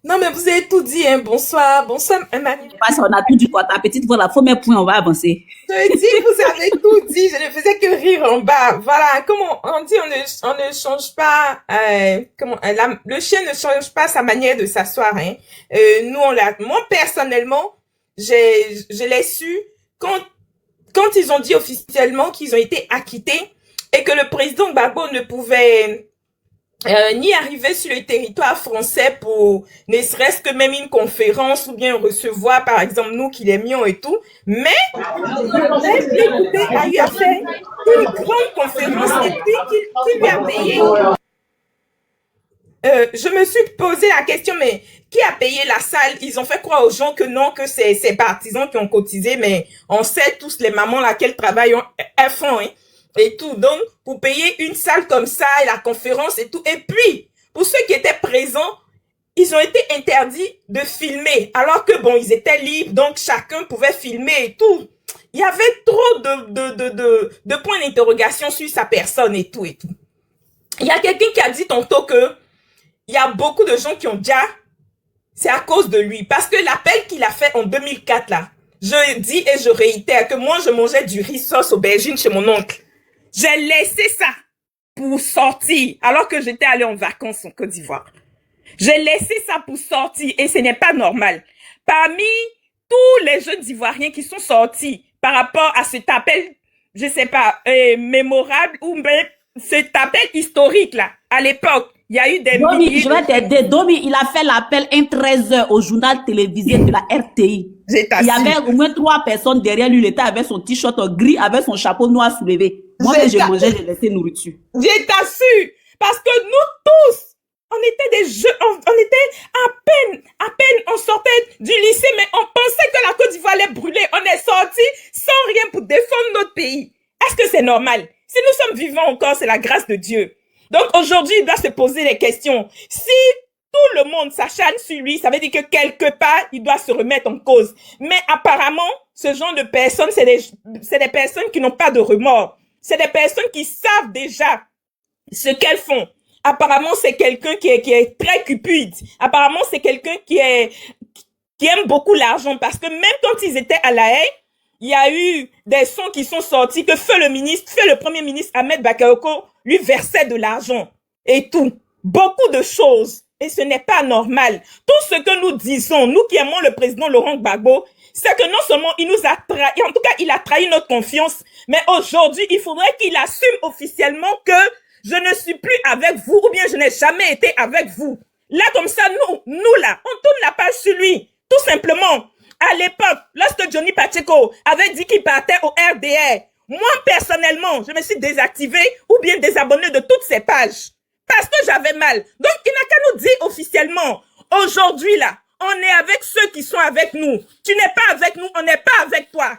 Non, mais vous avez tout dit, hein. Bonsoir, Emmanuel. On a tout dit quoi, ta petite voix, la première point, on va avancer. Je dis, vous avez tout dit, je ne faisais que rire en bas. Voilà, comment on dit, on ne change pas, le chien ne change pas sa manière de s'asseoir, hein. Moi, personnellement, je l'ai su quand ils ont dit officiellement qu'ils ont été acquittés et que le président Gbagbo ne pouvait ni arriver sur le territoire français pour ne serait-ce que même une conférence ou bien recevoir par exemple nous qui l'aimions et tout, mais Blé Goudé a eu à faire une grande conférence et puis qu'il lui a payé. je me suis posé la question, mais qui a payé la salle? Ils ont fait croire aux gens que non, que c'est ces partisans qui ont cotisé, mais on sait tous les mamans là quel travail elles font, hein, et tout. Donc, pour payer une salle comme ça, et la conférence et tout. Et puis, pour ceux qui étaient présents, ils ont été interdits de filmer, alors que bon, ils étaient libres, donc chacun pouvait filmer et tout. Il y avait trop de points d'interrogation sur sa personne et tout et tout. Il y a quelqu'un qui a dit tantôt que il y a beaucoup de gens qui ont déjà, c'est à cause de lui, parce que l'appel qu'il a fait en 2004 là, je dis et je réitère que moi je mangeais du riz sauce aubergine chez mon oncle. J'ai laissé ça pour sortir, alors que j'étais allé en vacances en Côte d'Ivoire. J'ai laissé ça pour sortir et ce n'est pas normal. Parmi tous les jeunes Ivoiriens qui sont sortis par rapport à cet appel, je sais pas, mémorable ou même cet appel historique là, à l'époque, il y a eu des milliers... Je vais t'aider. Domi, il a fait l'appel un 13h au journal télévisé de la RTI. Il y avait au moins 3 personnes derrière lui. Il était avec son t-shirt gris, avec son chapeau noir soulevé. Moi, je mangeais, j'ai laissé nourriture. Je t'assure, parce que nous tous, on était des jeunes, on était à peine, on sortait du lycée, mais on pensait que la Côte d'Ivoire allait brûler. On est sorti sans rien pour défendre notre pays. Est-ce que c'est normal? Si nous sommes vivants encore, c'est la grâce de Dieu. Donc aujourd'hui, il doit se poser les questions. Si tout le monde s'acharne sur lui, ça veut dire que quelque part, il doit se remettre en cause. Mais apparemment, ce genre de personnes, c'est des personnes qui n'ont pas de remords. C'est des personnes qui savent déjà ce qu'elles font. Apparemment, c'est quelqu'un qui est très cupide. Apparemment, c'est quelqu'un qui aime beaucoup l'argent, parce que même quand ils étaient à La Haye, il y a eu des sons qui sont sortis que feu le premier ministre Ahmed Bakayoko lui versait de l'argent et tout. Beaucoup de choses. Et ce n'est pas normal. Tout ce que nous disons, nous qui aimons le président Laurent Gbagbo, c'est que non seulement il nous a trahi, en tout cas il a trahi notre confiance, mais aujourd'hui il faudrait qu'il assume officiellement que je ne suis plus avec vous, ou bien je n'ai jamais été avec vous. Là comme ça, nous là, on tourne la page sur lui. Tout simplement. À l'époque, lorsque Johnny Pacheco avait dit qu'il partait au RDR, moi personnellement, je me suis désactivé ou bien désabonné de toutes ces pages. Parce que j'avais mal. Donc, il n'a qu'à nous dire officiellement, aujourd'hui là, on est avec ceux qui sont avec nous. Tu n'es pas avec nous, on n'est pas avec toi.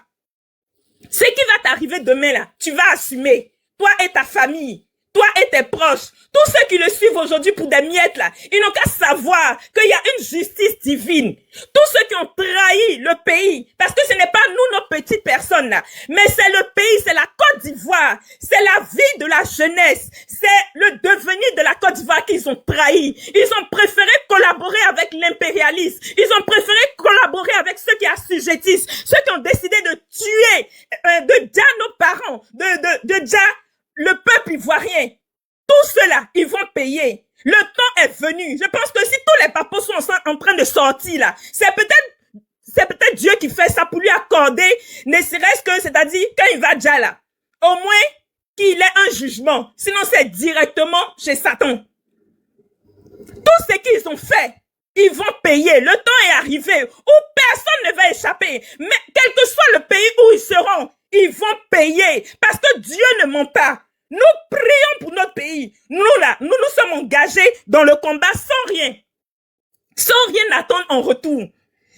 Ce qui va t'arriver demain là, tu vas assumer. Toi et ta famille. Toi et tes proches, tous ceux qui le suivent aujourd'hui pour des miettes là, ils n'ont qu'à savoir qu'il y a une justice divine. Tous ceux qui ont trahi le pays, parce que ce n'est pas nous, nos petites personnes là, mais c'est le pays, c'est la Côte d'Ivoire, c'est la vie de la jeunesse, c'est le devenir de la Côte d'Ivoire qu'ils ont trahi. Ils ont préféré collaborer avec l'impérialisme, ils ont préféré collaborer avec ceux qui assujettissent, ceux qui ont décidé de tuer, de déjà nos parents, de déjà le peuple ivoirien. Tout cela, ils vont payer. Le temps est venu. Je pense que si tous les papos sont en train de sortir là, c'est peut-être Dieu qui fait ça pour lui accorder, ne serait-ce que, c'est-à-dire, quand il va déjà là, au moins qu'il ait un jugement. Sinon, c'est directement chez Satan. Tout ce qu'ils ont fait, ils vont payer. Le temps est arrivé où personne ne va échapper. Mais quel que soit le pays où ils seront, ils vont payer. Parce que Dieu ne ment pas. Nous prions pour notre pays. Nous là, nous sommes engagés dans le combat sans rien attendre en retour.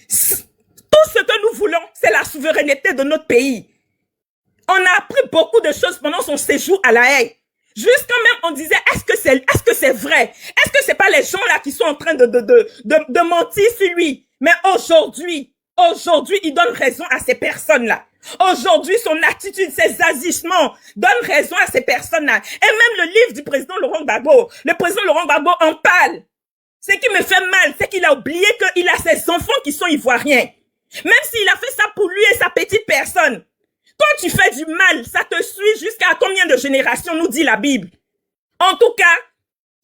Tout ce que nous voulons, c'est la souveraineté de notre pays. On a appris beaucoup de choses pendant son séjour à La Haye. Jusqu'à même on disait, est-ce que c'est vrai? Est-ce que c'est pas les gens là qui sont en train de mentir sur lui? Mais aujourd'hui, il donne raison à ces personnes-là. Aujourd'hui, son attitude, ses agissements donnent raison à ces personnes-là. Et même le livre du président Laurent Gbagbo, le président Laurent Gbagbo en parle. Ce qui me fait mal, c'est qu'il a oublié qu'il a ses enfants qui sont ivoiriens. Même s'il a fait ça pour lui et sa petite personne. Quand tu fais du mal, ça te suit jusqu'à combien de générations, nous dit la Bible. En tout cas,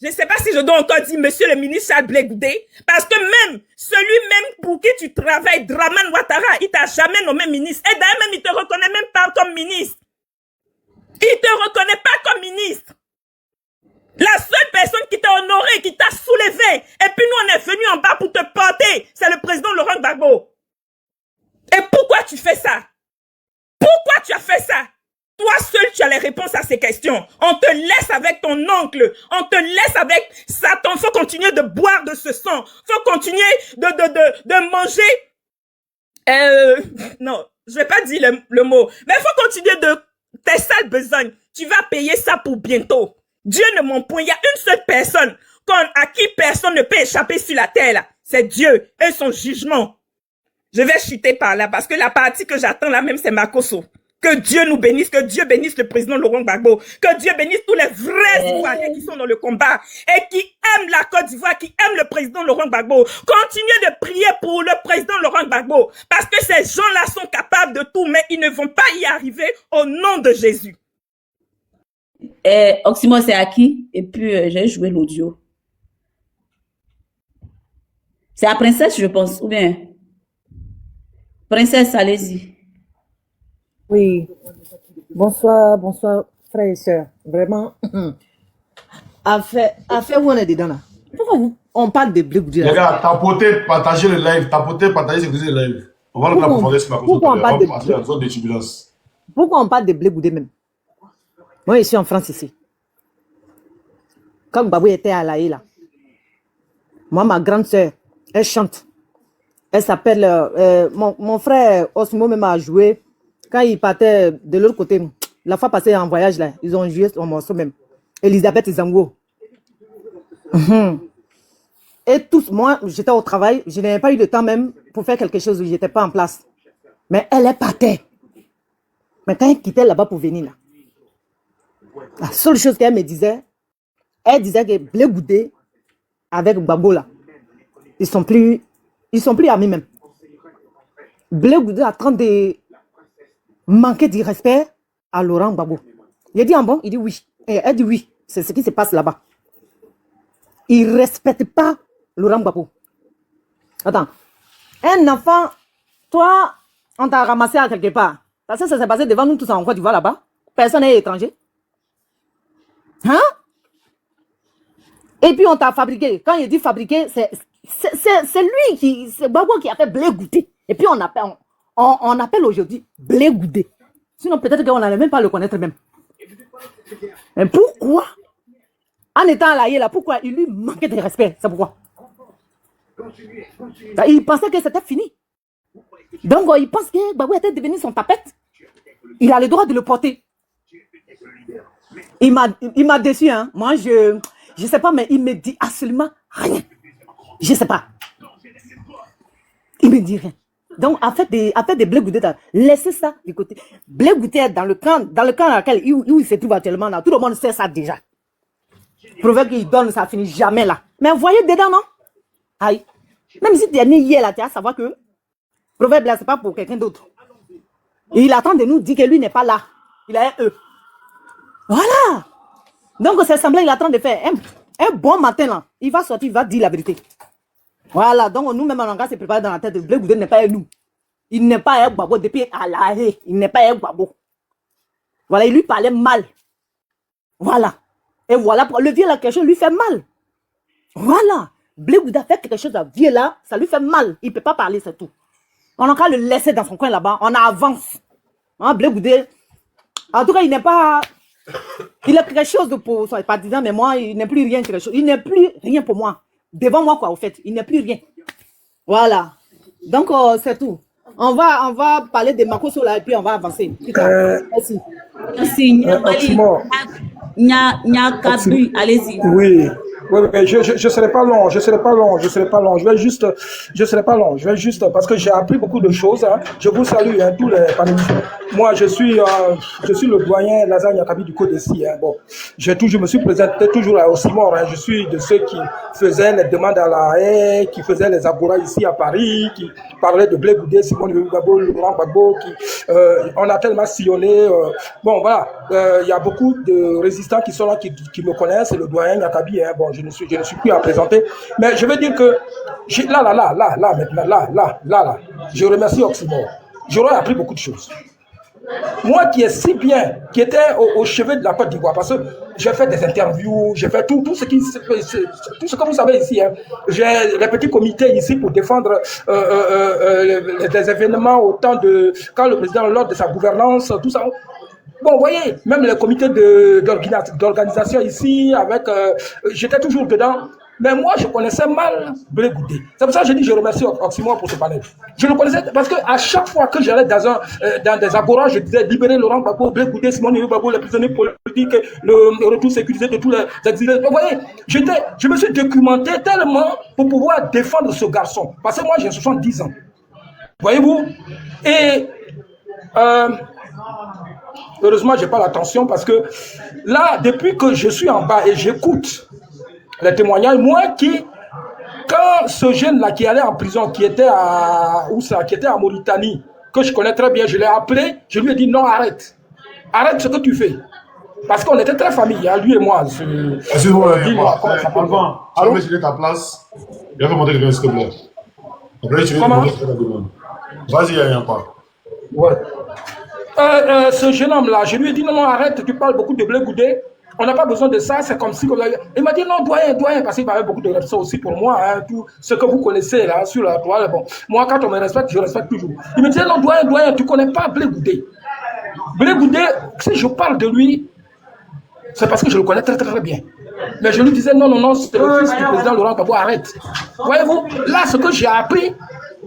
je ne sais pas si je dois encore dire monsieur le ministre Charles Blé Goudé, parce que même celui-même pour qui tu travailles, Dramane Ouattara, il t'a jamais nommé ministre. Et d'ailleurs même, il te reconnaît même pas comme ministre. Il te reconnaît pas comme ministre. La seule personne qui t'a honoré, qui t'a soulevé, et puis nous on est venus en bas pour te porter, c'est le président Laurent Gbagbo. Et pourquoi tu fais ça? Pourquoi tu as fait ça? Toi seul, tu as les réponses à ces questions. On te laisse avec ton oncle. On te laisse avec Satan. Faut continuer de boire de ce sang. Faut continuer de manger. Non, je vais pas dire le mot. Mais faut continuer de tes sales besognes. Tu vas payer ça pour bientôt. Dieu ne ment point. Il y a une seule personne à qui personne ne peut échapper sur la terre, là. C'est Dieu et son jugement. Je vais chuter par là parce que la partie que j'attends là même, c'est Makosso. Que Dieu nous bénisse, que Dieu bénisse le président Laurent Gbagbo, que Dieu bénisse tous les vrais Ivoiriens qui sont dans le combat et qui aiment la Côte d'Ivoire, qui aiment le président Laurent Gbagbo. Continuez de prier pour le président Laurent Gbagbo parce que ces gens-là sont capables de tout, mais ils ne vont pas y arriver au nom de Jésus. Oxymore, c'est à qui? Et puis, j'ai joué l'audio. C'est à Princesse, je pense, ou bien? Princesse, allez-y. Oui. Bonsoir, bonsoir, frères et sœurs. Vraiment. Affaire où on est dedans là? Pourquoi on parle de Blé Goudé? Les gars, tapotez, partagez le live. Tapotez, partagez, sécuriser le live. On va le approfondir sur ma cause. Pourquoi on parle de turbulence? Pourquoi on parle de Blé Goudé même? Moi, je suis en France ici. Quand Babou était à La Haye là, moi, ma grande sœur, elle chante. Elle s'appelle, mon frère Osmo même a joué. Quand il partait de l'autre côté, la fois passée en voyage là, ils ont joué son morceau même. Elisabeth Zango. Et tous, moi, j'étais au travail, je n'avais pas eu de temps même pour faire quelque chose où je n'étais pas en place. Mais elle partait. Mais quand elle quittait là-bas pour venir là, la seule chose qu'elle me disait, elle disait que Blé Goudé avec Gbagbo là, ils sont plus amis même. Blé Goudé est en train de manquer du respect à Laurent Gbagbo. Il dit, ah bon? Il dit oui. Et elle dit oui. C'est ce qui se passe là-bas. Il ne respecte pas Laurent Gbagbo. Attends. Un enfant, toi, on t'a ramassé à quelque part. Parce que ça s'est passé devant nous tous en Côte d'Ivoire là-bas. Personne n'est étranger. Hein? Et puis on t'a fabriqué. Quand il dit fabriqué, c'est lui qui, c'est Gbagbo qui a fait Blé Goudé. Et puis on appelle aujourd'hui Blé Goudé. Sinon peut-être qu'on n'allait même pas le connaître même. Mais pourquoi? En étant à La Haye là, pourquoi il lui manquait de respect? C'est pourquoi? Il pensait que c'était fini. Donc il pense que Gbagbo était devenu son tapette. Il a le droit de le porter. Il m'a déçu, hein. Moi, je sais pas, mais il me dit absolument rien. Je sais pas. Il me dit rien. Donc, à fait des Blé Goudé, laissez ça du côté. Blé Goudé est dans le camp dans lequel il se trouve actuellement là. Tout le monde sait ça déjà. Proverbe qu'il donne, ça finit jamais là. Mais voyez dedans, non? Aïe. Même si dernier hier là, tu vas savoir que Proverbe là, c'est pas pour quelqu'un d'autre. Et il attend de nous dire que lui n'est pas là. Il a un E. Voilà. Donc, c'est semblant, il est en train de faire un bon matin là. Il va sortir, il va dire la vérité. Voilà. Donc, nous-mêmes, on va se préparer dans la tête de Blé Goudé n'est pas nous. Il n'est pas un Gbagbo depuis à La Haye. Il n'est pas un Gbagbo. Voilà, il lui parlait mal. Voilà. Et voilà, le vieux là, quelque chose lui fait mal. Voilà. Blé Goudé a fait quelque chose à vieux là, ça lui fait mal. Il ne peut pas parler, c'est tout. On a qu'à le laisser dans son coin là-bas. On avance. Hein, Blé Goudé. En tout cas, il n'est pas. Il a quelque chose pour son partisan, mais moi, il n'est plus rien quelque chose. Il n'est plus rien pour moi. Devant moi, quoi, au fait. Il n'est plus rien. Voilà. Donc, c'est tout. On va parler de Makosso là et puis on va avancer. Merci. Merci. Allez-y. Oui. Oui, je serai pas long, je serai pas long. Je serai pas long, parce que j'ai appris beaucoup de choses. Hein. Je vous salue, hein, tous les panélistes. Moi, je suis le doyen Lazare Nyakabi du Codessi. Hein. Bon, je me suis présenté toujours à Oxymore. Hein. Je suis de ceux qui faisaient les demandes à La Haye, qui faisaient les abouras ici à Paris, qui parlaient de Blé Goudé, Simon Gbagbo, Laurent Gbagbo. On a tellement sillonné. Bon, voilà. Il y a beaucoup de résistants qui sont là, qui me connaissent. C'est le doyen Nyakabi. Hein. Bon, je ne suis plus à présenter. Mais je veux dire que là, je remercie Oxymore. J'aurais appris beaucoup de choses. Moi qui est si bien, qui était au chevet de la Côte d'Ivoire, parce que j'ai fait des interviews, j'ai fait tout ce que vous savez ici. Hein. J'ai les petits comités ici pour défendre les événements au temps de quand le président, lors de sa gouvernance, tout ça. Bon, vous voyez, même les comités d'organisation ici, avec, j'étais toujours dedans. Mais moi, je connaissais mal Blé Goudé. C'est pour ça que je dis je remercie Oxymore pour ce panel. Je le connaissais parce qu'à chaque fois que j'allais dans des agoras, je disais libérer Laurent Gbagbo, Blé Goudé, Simon Gbagbo, les prisonniers politiques, le retour sécurisé de tous les exilés. Vous voyez, je me suis documenté tellement pour pouvoir défendre ce garçon. Parce que moi, j'ai 70 ans. Voyez-vous? Et heureusement, je n'ai pas l'attention parce que là, depuis que je suis en bas et j'écoute les témoignages, moi quand ce jeune-là qui allait en prison, qui était à Mauritanie, que je connais très bien, je l'ai appelé, je lui ai dit non, arrête ce que tu fais. Parce qu'on était très famille, hein, lui et moi. Excuse-moi, avant de ta place, il y a que monter quelqu'un, s'il te plaît. Après, tu veux demander ce que tu demandes. Vas-y, il n'y a pas. Ouais. Ce jeune homme-là, je lui ai dit non, arrête, tu parles beaucoup de Blé Goudé. On n'a pas besoin de ça, c'est comme si... Il m'a dit non, doyen, parce qu'il avait beaucoup de respect aussi pour moi, hein, tout ce que vous connaissez là sur la toile. Bon, moi, quand on me respecte, je respecte toujours. Il me disait non, doyen, tu ne connais pas Blé Goudé. Blé Goudé, si je parle de lui, c'est parce que je le connais très très bien. Mais je lui disais non, c'est le fils du président Laurent Gbagbo, arrête. Voyez-vous, là, ce que j'ai appris,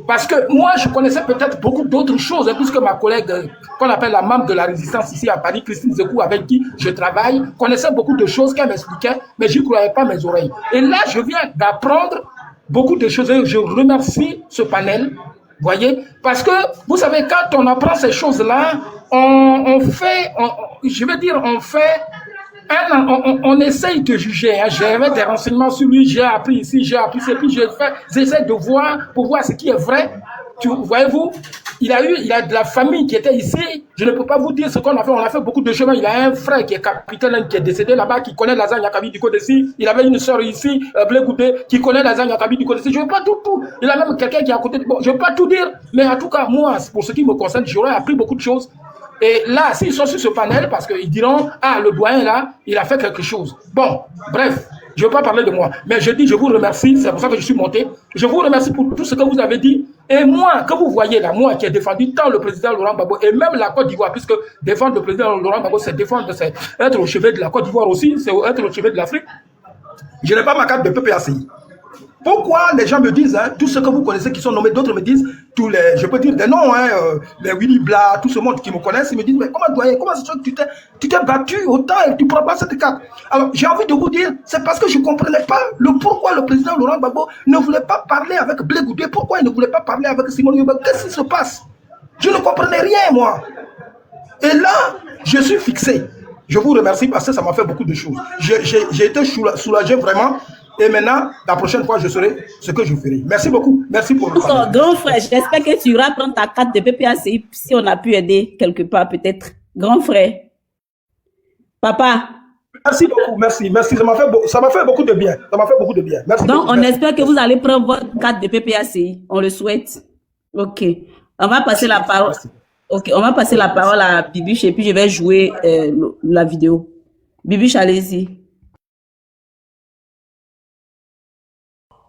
parce que moi, je connaissais peut-être beaucoup d'autres choses, hein, puisque ma collègue, qu'on appelle la membre de la résistance ici à Paris, Christine Zekou, avec qui je travaille, connaissait beaucoup de choses qu'elle m'expliquait, mais je ne croyais pas mes oreilles. Et là, je viens d'apprendre beaucoup de choses et je remercie ce panel, voyez, parce que, vous savez, quand on apprend ces choses-là, on on essaye de juger. Hein. J'avais des renseignements sur lui, j'ai appris ici, j'ai appris ça, puis j'essaie de voir pour voir ce qui est vrai. Voyez-vous, il a de la famille qui était ici. Je ne peux pas vous dire ce qu'on a fait. On a fait beaucoup de chemin. Il a un frère qui est capitaine, qui est décédé là-bas, qui connaît Lazare Nyakabi du côté ici. Il avait une sœur ici, Blé Goudé, qui connaît Lazare Nyakabi du côté ici. Je ne veux pas tout. Il a même quelqu'un qui est à côté. Bon, je ne veux pas tout dire, mais en tout cas, moi, pour ce qui me concerne, j'aurais appris beaucoup de choses. Et là, s'ils sont sur ce panel, parce qu'ils diront, ah, le doyen là, il a fait quelque chose. Bon, bref, je ne veux pas parler de moi. Mais je dis, je vous remercie, c'est pour ça que je suis monté. Je vous remercie pour tout ce que vous avez dit. Et moi, que vous voyez là, moi qui ai défendu tant le président Laurent Gbagbo et même la Côte d'Ivoire, puisque défendre le président Laurent Gbagbo, c'est défendre, c'est être au chevet de la Côte d'Ivoire aussi, c'est être au chevet de l'Afrique. Je n'ai pas ma carte de PPACI. Pourquoi les gens me disent, hein, tout ce que vous connaissez qui sont nommés, d'autres me disent, je peux dire des noms, hein, les Willy Bla, tout ce monde qui me connaissent, ils me disent, mais comment c'est que tu t'es battu autant et tu ne prends pas cette carte? Alors, j'ai envie de vous dire, c'est parce que je ne comprenais pas pourquoi le président Laurent Gbagbo ne voulait pas parler avec Blé Goudé, pourquoi il ne voulait pas parler avec Simon Gbagbo. Qu'est-ce qui se passe? Je ne comprenais rien, moi. Et là, je suis fixé. Je vous remercie parce que ça m'a fait beaucoup de choses. J'ai été soulagé vraiment. Et maintenant, la prochaine fois, je saurai ce que je ferai. Merci beaucoup. Merci pour le temps. Grand frère, j'espère que tu iras prendre ta carte de PPACI si on a pu aider quelque part, peut-être. Grand frère. Papa. Merci beaucoup. Merci. Ça m'a fait beaucoup de bien. Merci. Donc, on espère que vous allez prendre votre carte de PPACI. On le souhaite. OK. On va passer la parole. OK. On va passer la parole à Bibiche et puis je vais jouer la vidéo. Bibiche, allez-y.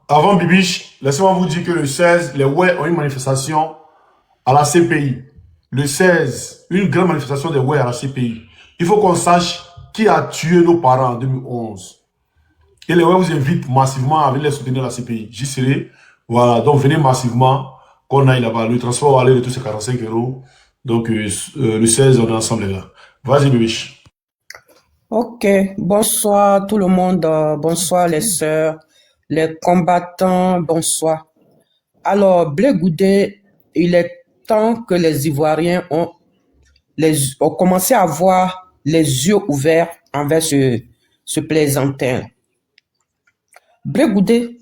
Avant Bibiche, laissez-moi vous dire que le 16, les Ouai ont une manifestation à la CPI. Le 16, une grande manifestation des Ouai à la CPI. Il faut qu'on sache qui a tué nos parents en 2011. Et les Ouai vous invitent massivement à venir les soutenir à la CPI. J'y serai. Voilà, donc venez massivement, qu'on aille là-bas. Le transport va aller de tous ces 45 €. Donc le 16, on est ensemble les gars. Vas-y Bibiche. Ok, bonsoir tout le monde, bonsoir les sœurs. Les combattants, bonsoir. Alors, Blé Goudé, il est temps que les Ivoiriens ont commencé à avoir les yeux ouverts envers ce plaisantin. Blé Goudé,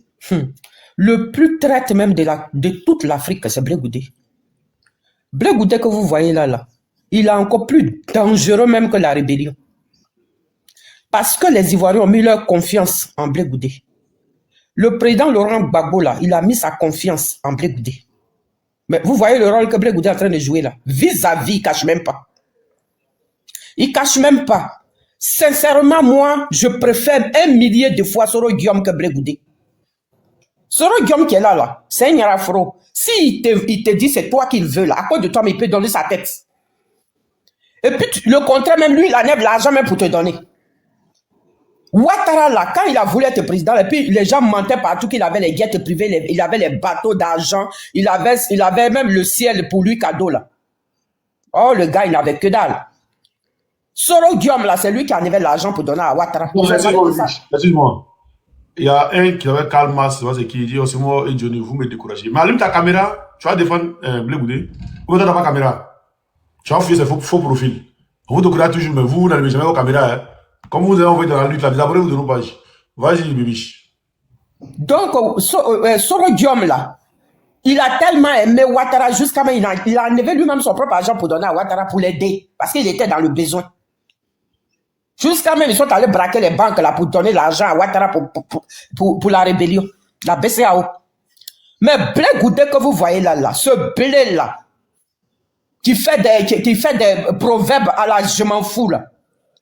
le plus traite même de toute l'Afrique, c'est Blé Goudé. Blé Goudé que vous voyez là, il est encore plus dangereux même que la rébellion. Parce que les Ivoiriens ont mis leur confiance en Blé Goudé. Le président Laurent Gbagbo, là, il a mis sa confiance en Blé Goudé. Mais vous voyez le rôle que Blé Goudé est en train de jouer là. Vis-à-vis, il ne cache même pas. Il ne cache même pas. Sincèrement, moi, je préfère 1 millier de fois Soro Guillaume que Blé Goudé. Soro Guillaume qui est là, c'est un Yarafro. S'il te dit c'est toi qu'il veut là, à cause de toi, mais il peut donner sa tête. Et puis, le contraire, même lui, il enlève l'argent même pour te donner. Ouattara, là, quand il a voulu être président, et puis les gens mentaient partout qu'il avait les jets privés, il avait les bateaux d'argent, il avait même le ciel pour lui cadeau, là. Oh, le gars, il n'avait que dalle. Soro Guillaume, là, c'est lui qui enlevait l'argent pour donner à Ouattara. Excuse-moi. Il y a un qui avait Kalmas, c'est qui dit, oh, c'est moi et Johnny, vous me découragez. Mais allume ta caméra, tu vas défendre Blé Goudé. Pourquoi tu n'as pas de caméra? Tu as fouillé ses faux profils. On vous décourage toujours, mais vous n'allumez jamais vos caméras. Hein. Comme vous avez envoyé dans la lutte, là, désabonnez-vous de nos pages. Vas-y, Bibiche. Donc, Soro Guillaume, là, il a tellement aimé Ouattara jusqu'à même, il a enlevé lui-même son propre argent pour donner à Ouattara pour l'aider, parce qu'il était dans le besoin. Jusqu'à même, ils sont allés braquer les banques là pour donner l'argent à Ouattara pour la rébellion, la BCAO. Mais Blé Goudé que vous voyez là, ce blé là, qui fait des proverbes à la je m'en fous là.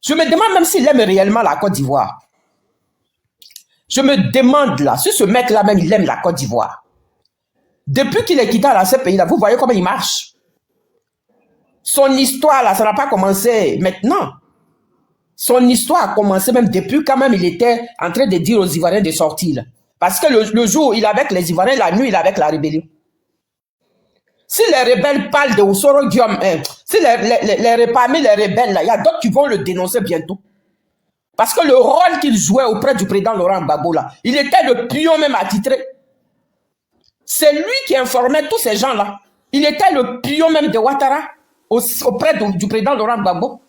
Je me demande même s'il aime réellement la Côte d'Ivoire. Je me demande là, si ce mec là même il aime la Côte d'Ivoire. Depuis qu'il est quitté à ce pays là, vous voyez comment il marche. Son histoire là, ça n'a pas commencé maintenant. Son histoire a commencé même depuis quand même il était en train de dire aux Ivoiriens de sortir. Là. Parce que le jour il est avec les Ivoiriens, la nuit il est avec la rébellion. Si les rebelles parlent de Soro Guillaume, si parmi les rebelles là, il y a d'autres qui vont le dénoncer bientôt. Parce que le rôle qu'il jouait auprès du président Laurent Gbagbo là, il était le pion même attitré. C'est lui qui informait tous ces gens là. Il était le pion même de Ouattara auprès du président Laurent Gbagbo.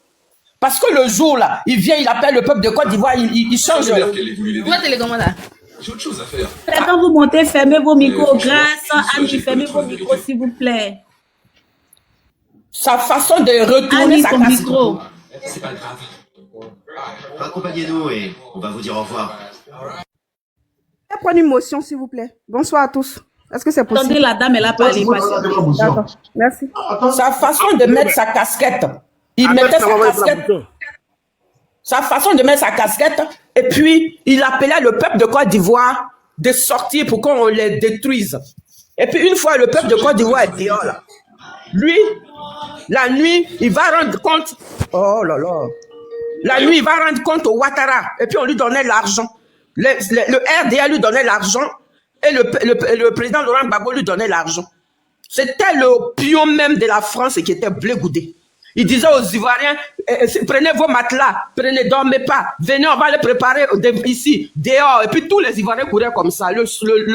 Parce que le jour là, il vient, il appelle le peuple de Côte d'Ivoire, il change. Toi, t'es les gommes là. J'ai autre chose à faire. Quand vous montez, fermez vos micros. Grâce à Annie, fermez vos micros, s'il vous plaît. Sa façon de retourner Annie, sa ton casquette. micro. C'est pas grave. Accompagnez-nous et on va vous dire au revoir. Je vais prendre une motion, s'il vous plaît. Bonsoir à tous. Est-ce que c'est possible? Attendez, la dame, elle a parlé. D'accord. Merci. Sa façon de mettre sa casquette. Il mettait sa casquette. Sa façon de mettre sa casquette. Et puis, il appelait le peuple de Côte d'Ivoire de sortir pour qu'on les détruise. Et puis, une fois le peuple de Côte d'Ivoire est dehors, là, lui, la nuit, il va rendre compte. Oh là là. La nuit, il va rendre compte au Ouattara. Et puis, on lui donnait l'argent. Le RDA lui donnait l'argent. Et le président Laurent Gbagbo lui donnait l'argent. C'était le pion même de la France qui était Blé Goudé. Il disait aux Ivoiriens, prenez vos matelas, dormez pas, venez, on va les préparer ici, dehors. Et puis tous les Ivoiriens couraient comme ça. Le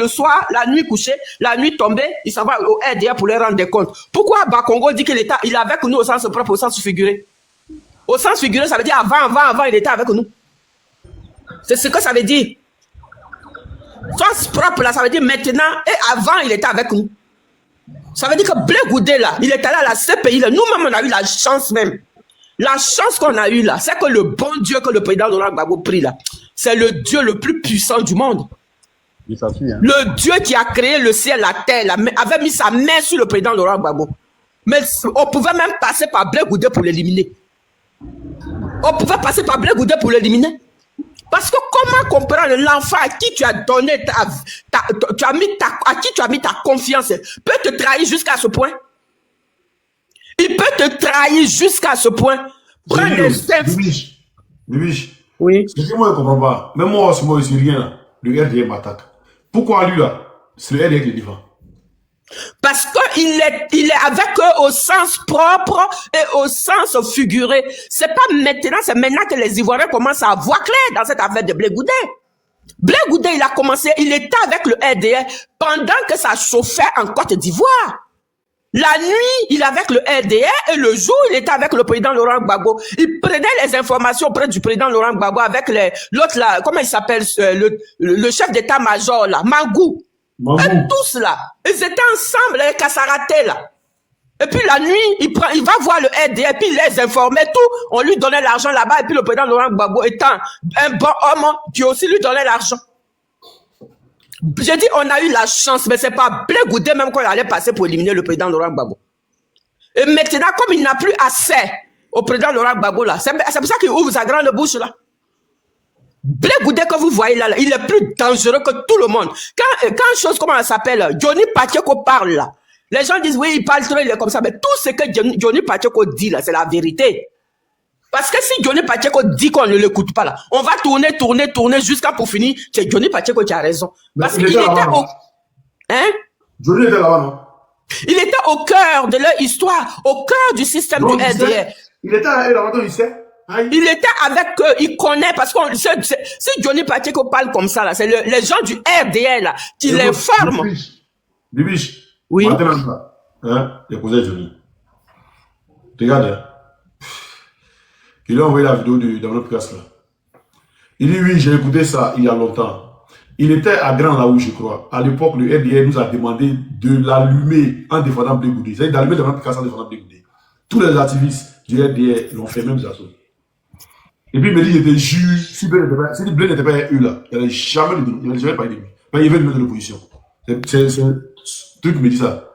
soir, la nuit couchée, la nuit tombée, il s'en va au RDA pour les rendre compte. Pourquoi Bakongo dit qu'il est avec nous au sens propre, au sens figuré? Au sens figuré, ça veut dire avant, il était avec nous. C'est ce que ça veut dire. Sens propre, là, ça veut dire maintenant et avant, il était avec nous. Ça veut dire que Blé Goudé, là, il est allé à la CPI, là. Nous-mêmes, on a eu la chance même. La chance qu'on a eue, là, c'est que le bon Dieu que le président Laurent Gbagbo prie, là, c'est le Dieu le plus puissant du monde. Le Dieu qui a créé le ciel, la terre, là, avait mis sa main sur le président Laurent Gbagbo. Mais on pouvait même passer par Blé Goudé pour l'éliminer. On pouvait passer par Blé Goudé pour l'éliminer. Parce que comment comprendre l'enfant à qui tu as donné à qui tu as mis ta confiance peut te trahir jusqu'à ce point? Il peut te trahir jusqu'à ce point. Prends des Bibiche. Oui. C'est que moi, je ne comprends pas. Même moi, si moi, je ne suis rien, là, le RDA m'attaque. Pourquoi lui, là, c'est le RDA qui le défend? Parce qu'il est avec eux au sens propre et au sens figuré. C'est pas maintenant, c'est maintenant que les Ivoiriens commencent à voir clair dans cette affaire de Blé Goudé. Blé Goudé, il a commencé, il était avec le RDA pendant que ça chauffait en Côte d'Ivoire. La nuit, il est avec le RDA et le jour, il était avec le président Laurent Gbagbo. Il prenait les informations auprès du président Laurent Gbagbo avec l'autre là, comment il s'appelle, le chef d'état-major là, Mangou. Et tous là, ils étaient ensemble, les Kassaraté là. Et puis la nuit, il va voir le RDA, et puis il les informait tout. On lui donnait l'argent là-bas, et puis le président Laurent Gbagbo étant un bon homme, qui aussi lui donnait l'argent. J'ai dit, on a eu la chance, mais c'est pas Blé Goudé même qu'on allait passer pour éliminer le président Laurent Gbagbo. Et maintenant, comme il n'a plus assez au président Laurent Gbagbo là, c'est pour ça qu'il ouvre sa grande bouche là. Blé Goudé que vous voyez là, il est plus dangereux que tout le monde. Quand chose, comment elle s'appelle, Johnny Pacheco parle là, Les gens disent, oui, il parle trop, il est comme ça. Mais tout ce que Johnny Pacheco dit, là, c'est la vérité. Parce que si Johnny Pacheco dit qu'on ne l'écoute pas, là, on va tourner jusqu'à pour finir. C'est Johnny Pacheco qui a raison. Parce qu'il était au... Hein? Johnny était là-bas, non? Il était au cœur de leur histoire, au cœur du système du RDR. Il était là-bas, il sait. Il était avec eux, il connaît, parce que si Johnny Pacheco parle comme ça, là, c'est les gens du RDR, là, qui l'informent. Bibiche. Oui. Hein, il a posé Johnny. Regarde, hein. Il a envoyé la vidéo dans notre classe là. Il dit oui, j'ai écouté ça il y a longtemps. Il était à Grand Laou, je crois. À l'époque, le RDR nous a demandé de l'allumer en défendant Blé Goudé. C'est-à-dire d'allumer dans notre classe en défendant Blé Goudé. Tous les activistes du RDR l'ont fait, même Zasso. Et puis il me dit, il était juste, si Blé n'était pas eux là, il n'allait jamais parler de lui. Il y avait une de l'opposition. C'est un truc qui me dit ça.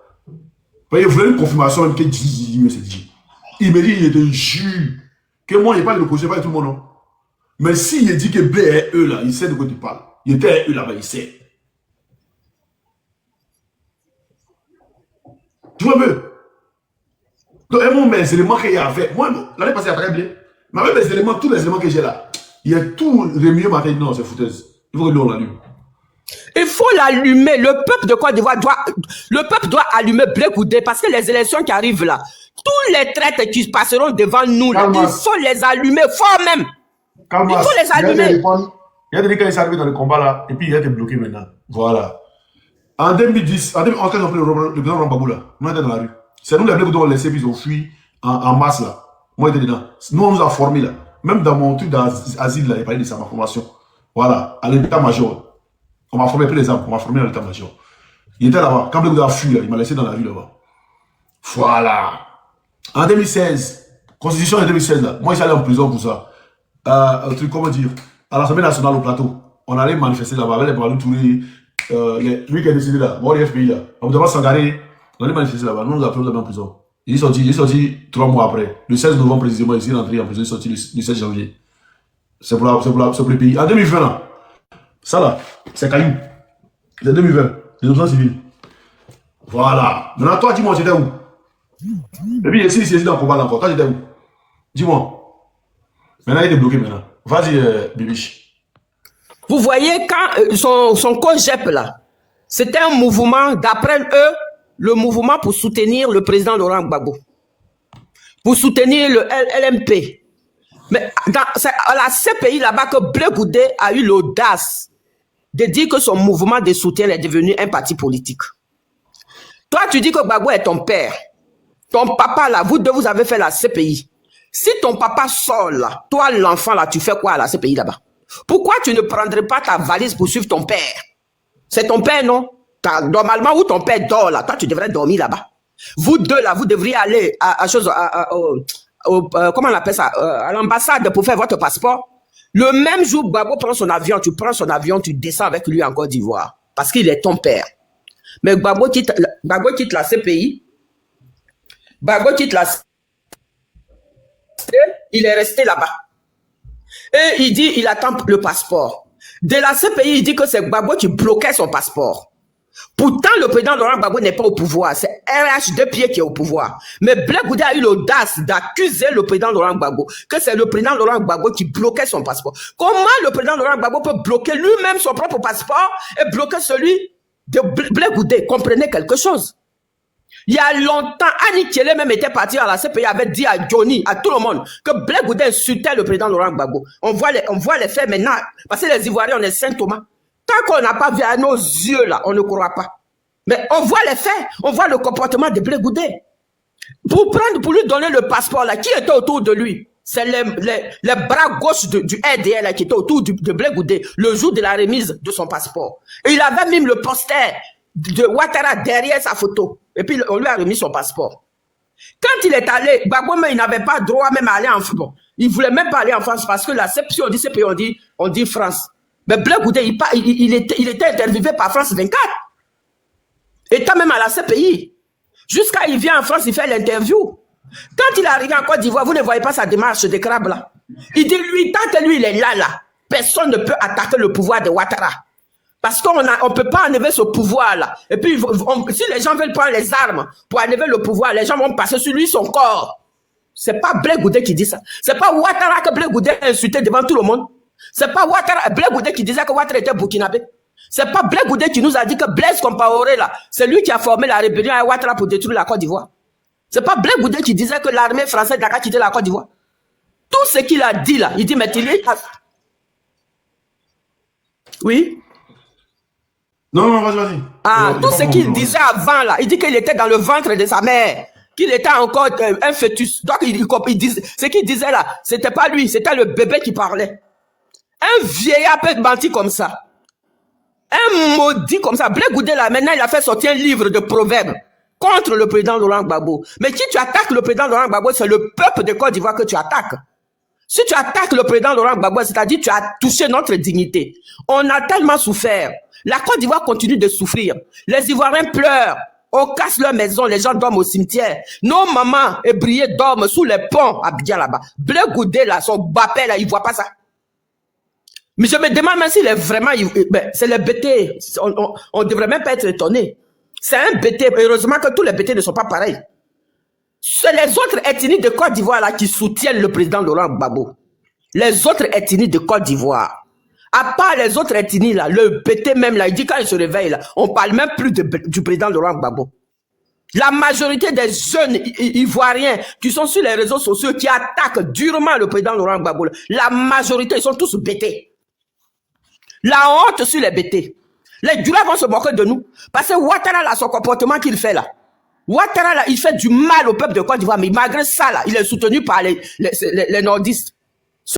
Il voulait une confirmation même que Didi s'est dit. Il me dit, il était juste. Que moi, il n'y a pas de l'opposition, pas de tout le monde, non. Mais s'il dit que Blé est eux là, il sait de quoi tu parles. Il était eux là-bas, il sait. Tu vois un peu? Donc, moi, mes éléments qu'il y a à faire. Moi, l'année passée, il y a très bien. Mais avec les éléments, tous les éléments que j'ai là, il y a tout remué ma tête. Non, c'est foutaise. Il faut que nous, on l'allume. Il faut l'allumer. Le peuple de Côte d'Ivoire doit allumer Blé Goudé parce que les élections qui arrivent là, tous les traites qui passeront devant nous, là, il faut les allumer fort même. Il faut les allumer. Il y a des gens qui sont arrivés dans le combat là, et puis il a été bloqué maintenant. Voilà. En 2010, en 2011, quand ils ont pris le président Rambabou là, nous on était dans la rue. C'est nous les Blé Goudé ont laissé, puis ils ont fui en masse là. Moi j'étais dedans. Nous on nous a formés là. Même dans mon truc d'asile là, il parlait de ça, ma formation. Voilà, à l'état-major. On m'a formé, pris les armes, on m'a formé à l'état-major. Il était là-bas. Quand Blé Goudé a fui là, il m'a laissé dans la rue là-bas. Voilà. En 2016, constitution de 2016 là, moi je suis allé en prison pour ça. Un truc, comment dire, à l'Assemblée nationale au plateau, on allait manifester là-bas avec les Balou Touré, lui qui est décédé là, bon, les FPI là, on devait s'engager, on allait manifester là-bas, nous nous appelons en prison. Il est sorti 3 mois après, le 16 novembre précisément, il est rentré en prison, il est sorti le 16 janvier. C'est pour le pays. En 2020 là, ça là, c'est Caillou. C'est 2020, les options civiles. Voilà. Maintenant, toi, dis-moi, j'étais où? Et puis, ici, c'est dans le combat encore. Toi, j'étais où? Dis-moi. Maintenant, il est bloqué maintenant. Vas-y, Bibiche. Vous voyez, quand son COGEP là, c'était un mouvement, d'après eux, le mouvement pour soutenir le président Laurent Gbagbo. Pour soutenir le LMP. Mais c'est à la CPI là-bas que Blé Goudé a eu l'audace de dire que son mouvement de soutien est devenu un parti politique. Toi, tu dis que Gbagbo est ton père. Ton papa là, vous deux, vous avez fait la CPI. Si ton papa sort là, toi l'enfant là, tu fais quoi à la CPI là-bas? Pourquoi tu ne prendrais pas ta valise pour suivre ton père? C'est ton père, non? Normalement, où ton père dort là, toi tu devrais dormir là-bas. Vous deux là, vous devriez aller comment on appelle ça? À l'ambassade pour faire votre passeport. Le même jour, Gbagbo prend son avion, tu prends son avion, tu descends avec lui en Côte d'Ivoire. Parce qu'il est ton père. Mais Gbagbo quitte la CPI. Gbagbo quitte la CPI. Il est resté là-bas. Et il dit, il attend le passeport. De la CPI, il dit que c'est Gbagbo qui bloquait son passeport. Pourtant, le président Laurent Gbagbo n'est pas au pouvoir. C'est RH de pied qui est au pouvoir. Mais Blé Goudé a eu l'audace d'accuser le président Laurent Gbagbo que c'est le président Laurent Gbagbo qui bloquait son passeport. Comment le président Laurent Gbagbo peut bloquer lui-même son propre passeport et bloquer celui de Blé Goudé? Comprenez quelque chose. Il y a longtemps, Annie Thielé même était parti à la CPI, avait dit à Johnny, à tout le monde, que Blé Goudé insultait le président Laurent Gbagbo. On voit les faits maintenant, parce que les Ivoiriens, on est Saint Thomas. Tant qu'on n'a pas vu à nos yeux là, on ne croit pas. Mais on voit les faits, on voit le comportement de Blé Goudé. Pour lui donner le passeport là, qui était autour de lui? C'est les bras gauche du RDR là, qui étaient autour de Blé Goudé, le jour de la remise de son passeport. Et il avait même le poster de Ouattara derrière sa photo. Et puis, on lui a remis son passeport. Quand il est allé, Gbagbo, il n'avait pas droit même à aller en France. Bon, il ne voulait même pas aller en France parce que la CPI, on dit CPI, on dit France. Mais Blé Goudé, il était interviewé par France 24. Étant même à la CPI. Jusqu'à il vient en France, il fait l'interview. Quand il est arrivé en Côte d'Ivoire, vous ne voyez pas sa démarche de crabe là. Il dit, lui, tant que lui, il est là, personne ne peut attaquer le pouvoir de Ouattara. Parce qu'on ne peut pas enlever ce pouvoir-là. Et puis, si les gens veulent prendre les armes pour enlever le pouvoir, les gens vont passer sur lui son corps. C'est pas Blé Goudé qui dit ça. C'est pas Ouattara que Blé Goudé a insulté devant tout le monde. C'est pas Blé Goudé qui disait que Ouattara était burkinabé. C'est pas Blé Goudé qui nous a dit que Blaise Compaoré, là, c'est lui qui a formé la rébellion à Ouattara pour détruire la Côte d'Ivoire. C'est pas Blé Goudé qui disait que l'armée française n'a qu'à quitter la Côte d'Ivoire. Tout ce qu'il a dit là, il dit, mais il est... Oui? Non, vas-y. Ah, tout ce qu'il disait avant là, il dit qu'il était dans le ventre de sa mère, qu'il était encore un fœtus. Donc, ce qu'il disait là, c'était pas lui, c'était le bébé qui parlait. Un vieillard peut mentir comme ça. Un maudit comme ça. Blé Goudé là, maintenant, il a fait sortir un livre de proverbes contre le président Laurent Gbagbo. Mais si tu attaques le président Laurent Gbagbo, c'est le peuple de Côte d'Ivoire que tu attaques. Si tu attaques le président Laurent Gbagbo, c'est-à-dire tu as touché notre dignité. On a tellement souffert. La Côte d'Ivoire continue de souffrir. Les Ivoiriens pleurent. On casse leur maison, les gens dorment au cimetière. Nos mamans ébriées dorment sous les ponts à Abidjan là-bas. Blé Goudé là, son bapé là, il voit pas ça. Mais je me demande même s'il est vraiment... c'est le BT. On devrait même pas être étonné. C'est un BT. Heureusement que tous les BT ne sont pas pareils. C'est les autres ethnies de Côte d'Ivoire là qui soutiennent le président Laurent Gbagbo. Les autres ethnies de Côte d'Ivoire. À part les autres ethnies là, le BT même là, il dit quand il se réveille là, on parle même plus du président Laurent Gbagbo. La majorité des jeunes Ivoiriens qui sont sur les réseaux sociaux, qui attaquent durement le président Laurent Gbagbo, la majorité, ils sont tous BT. La honte sur les BT. Les Dura vont se moquer de nous. Parce que Ouattara là, son comportement qu'il fait là, Ouattara là, il fait du mal au peuple de Côte d'Ivoire, mais malgré ça là, il est soutenu par les nordistes.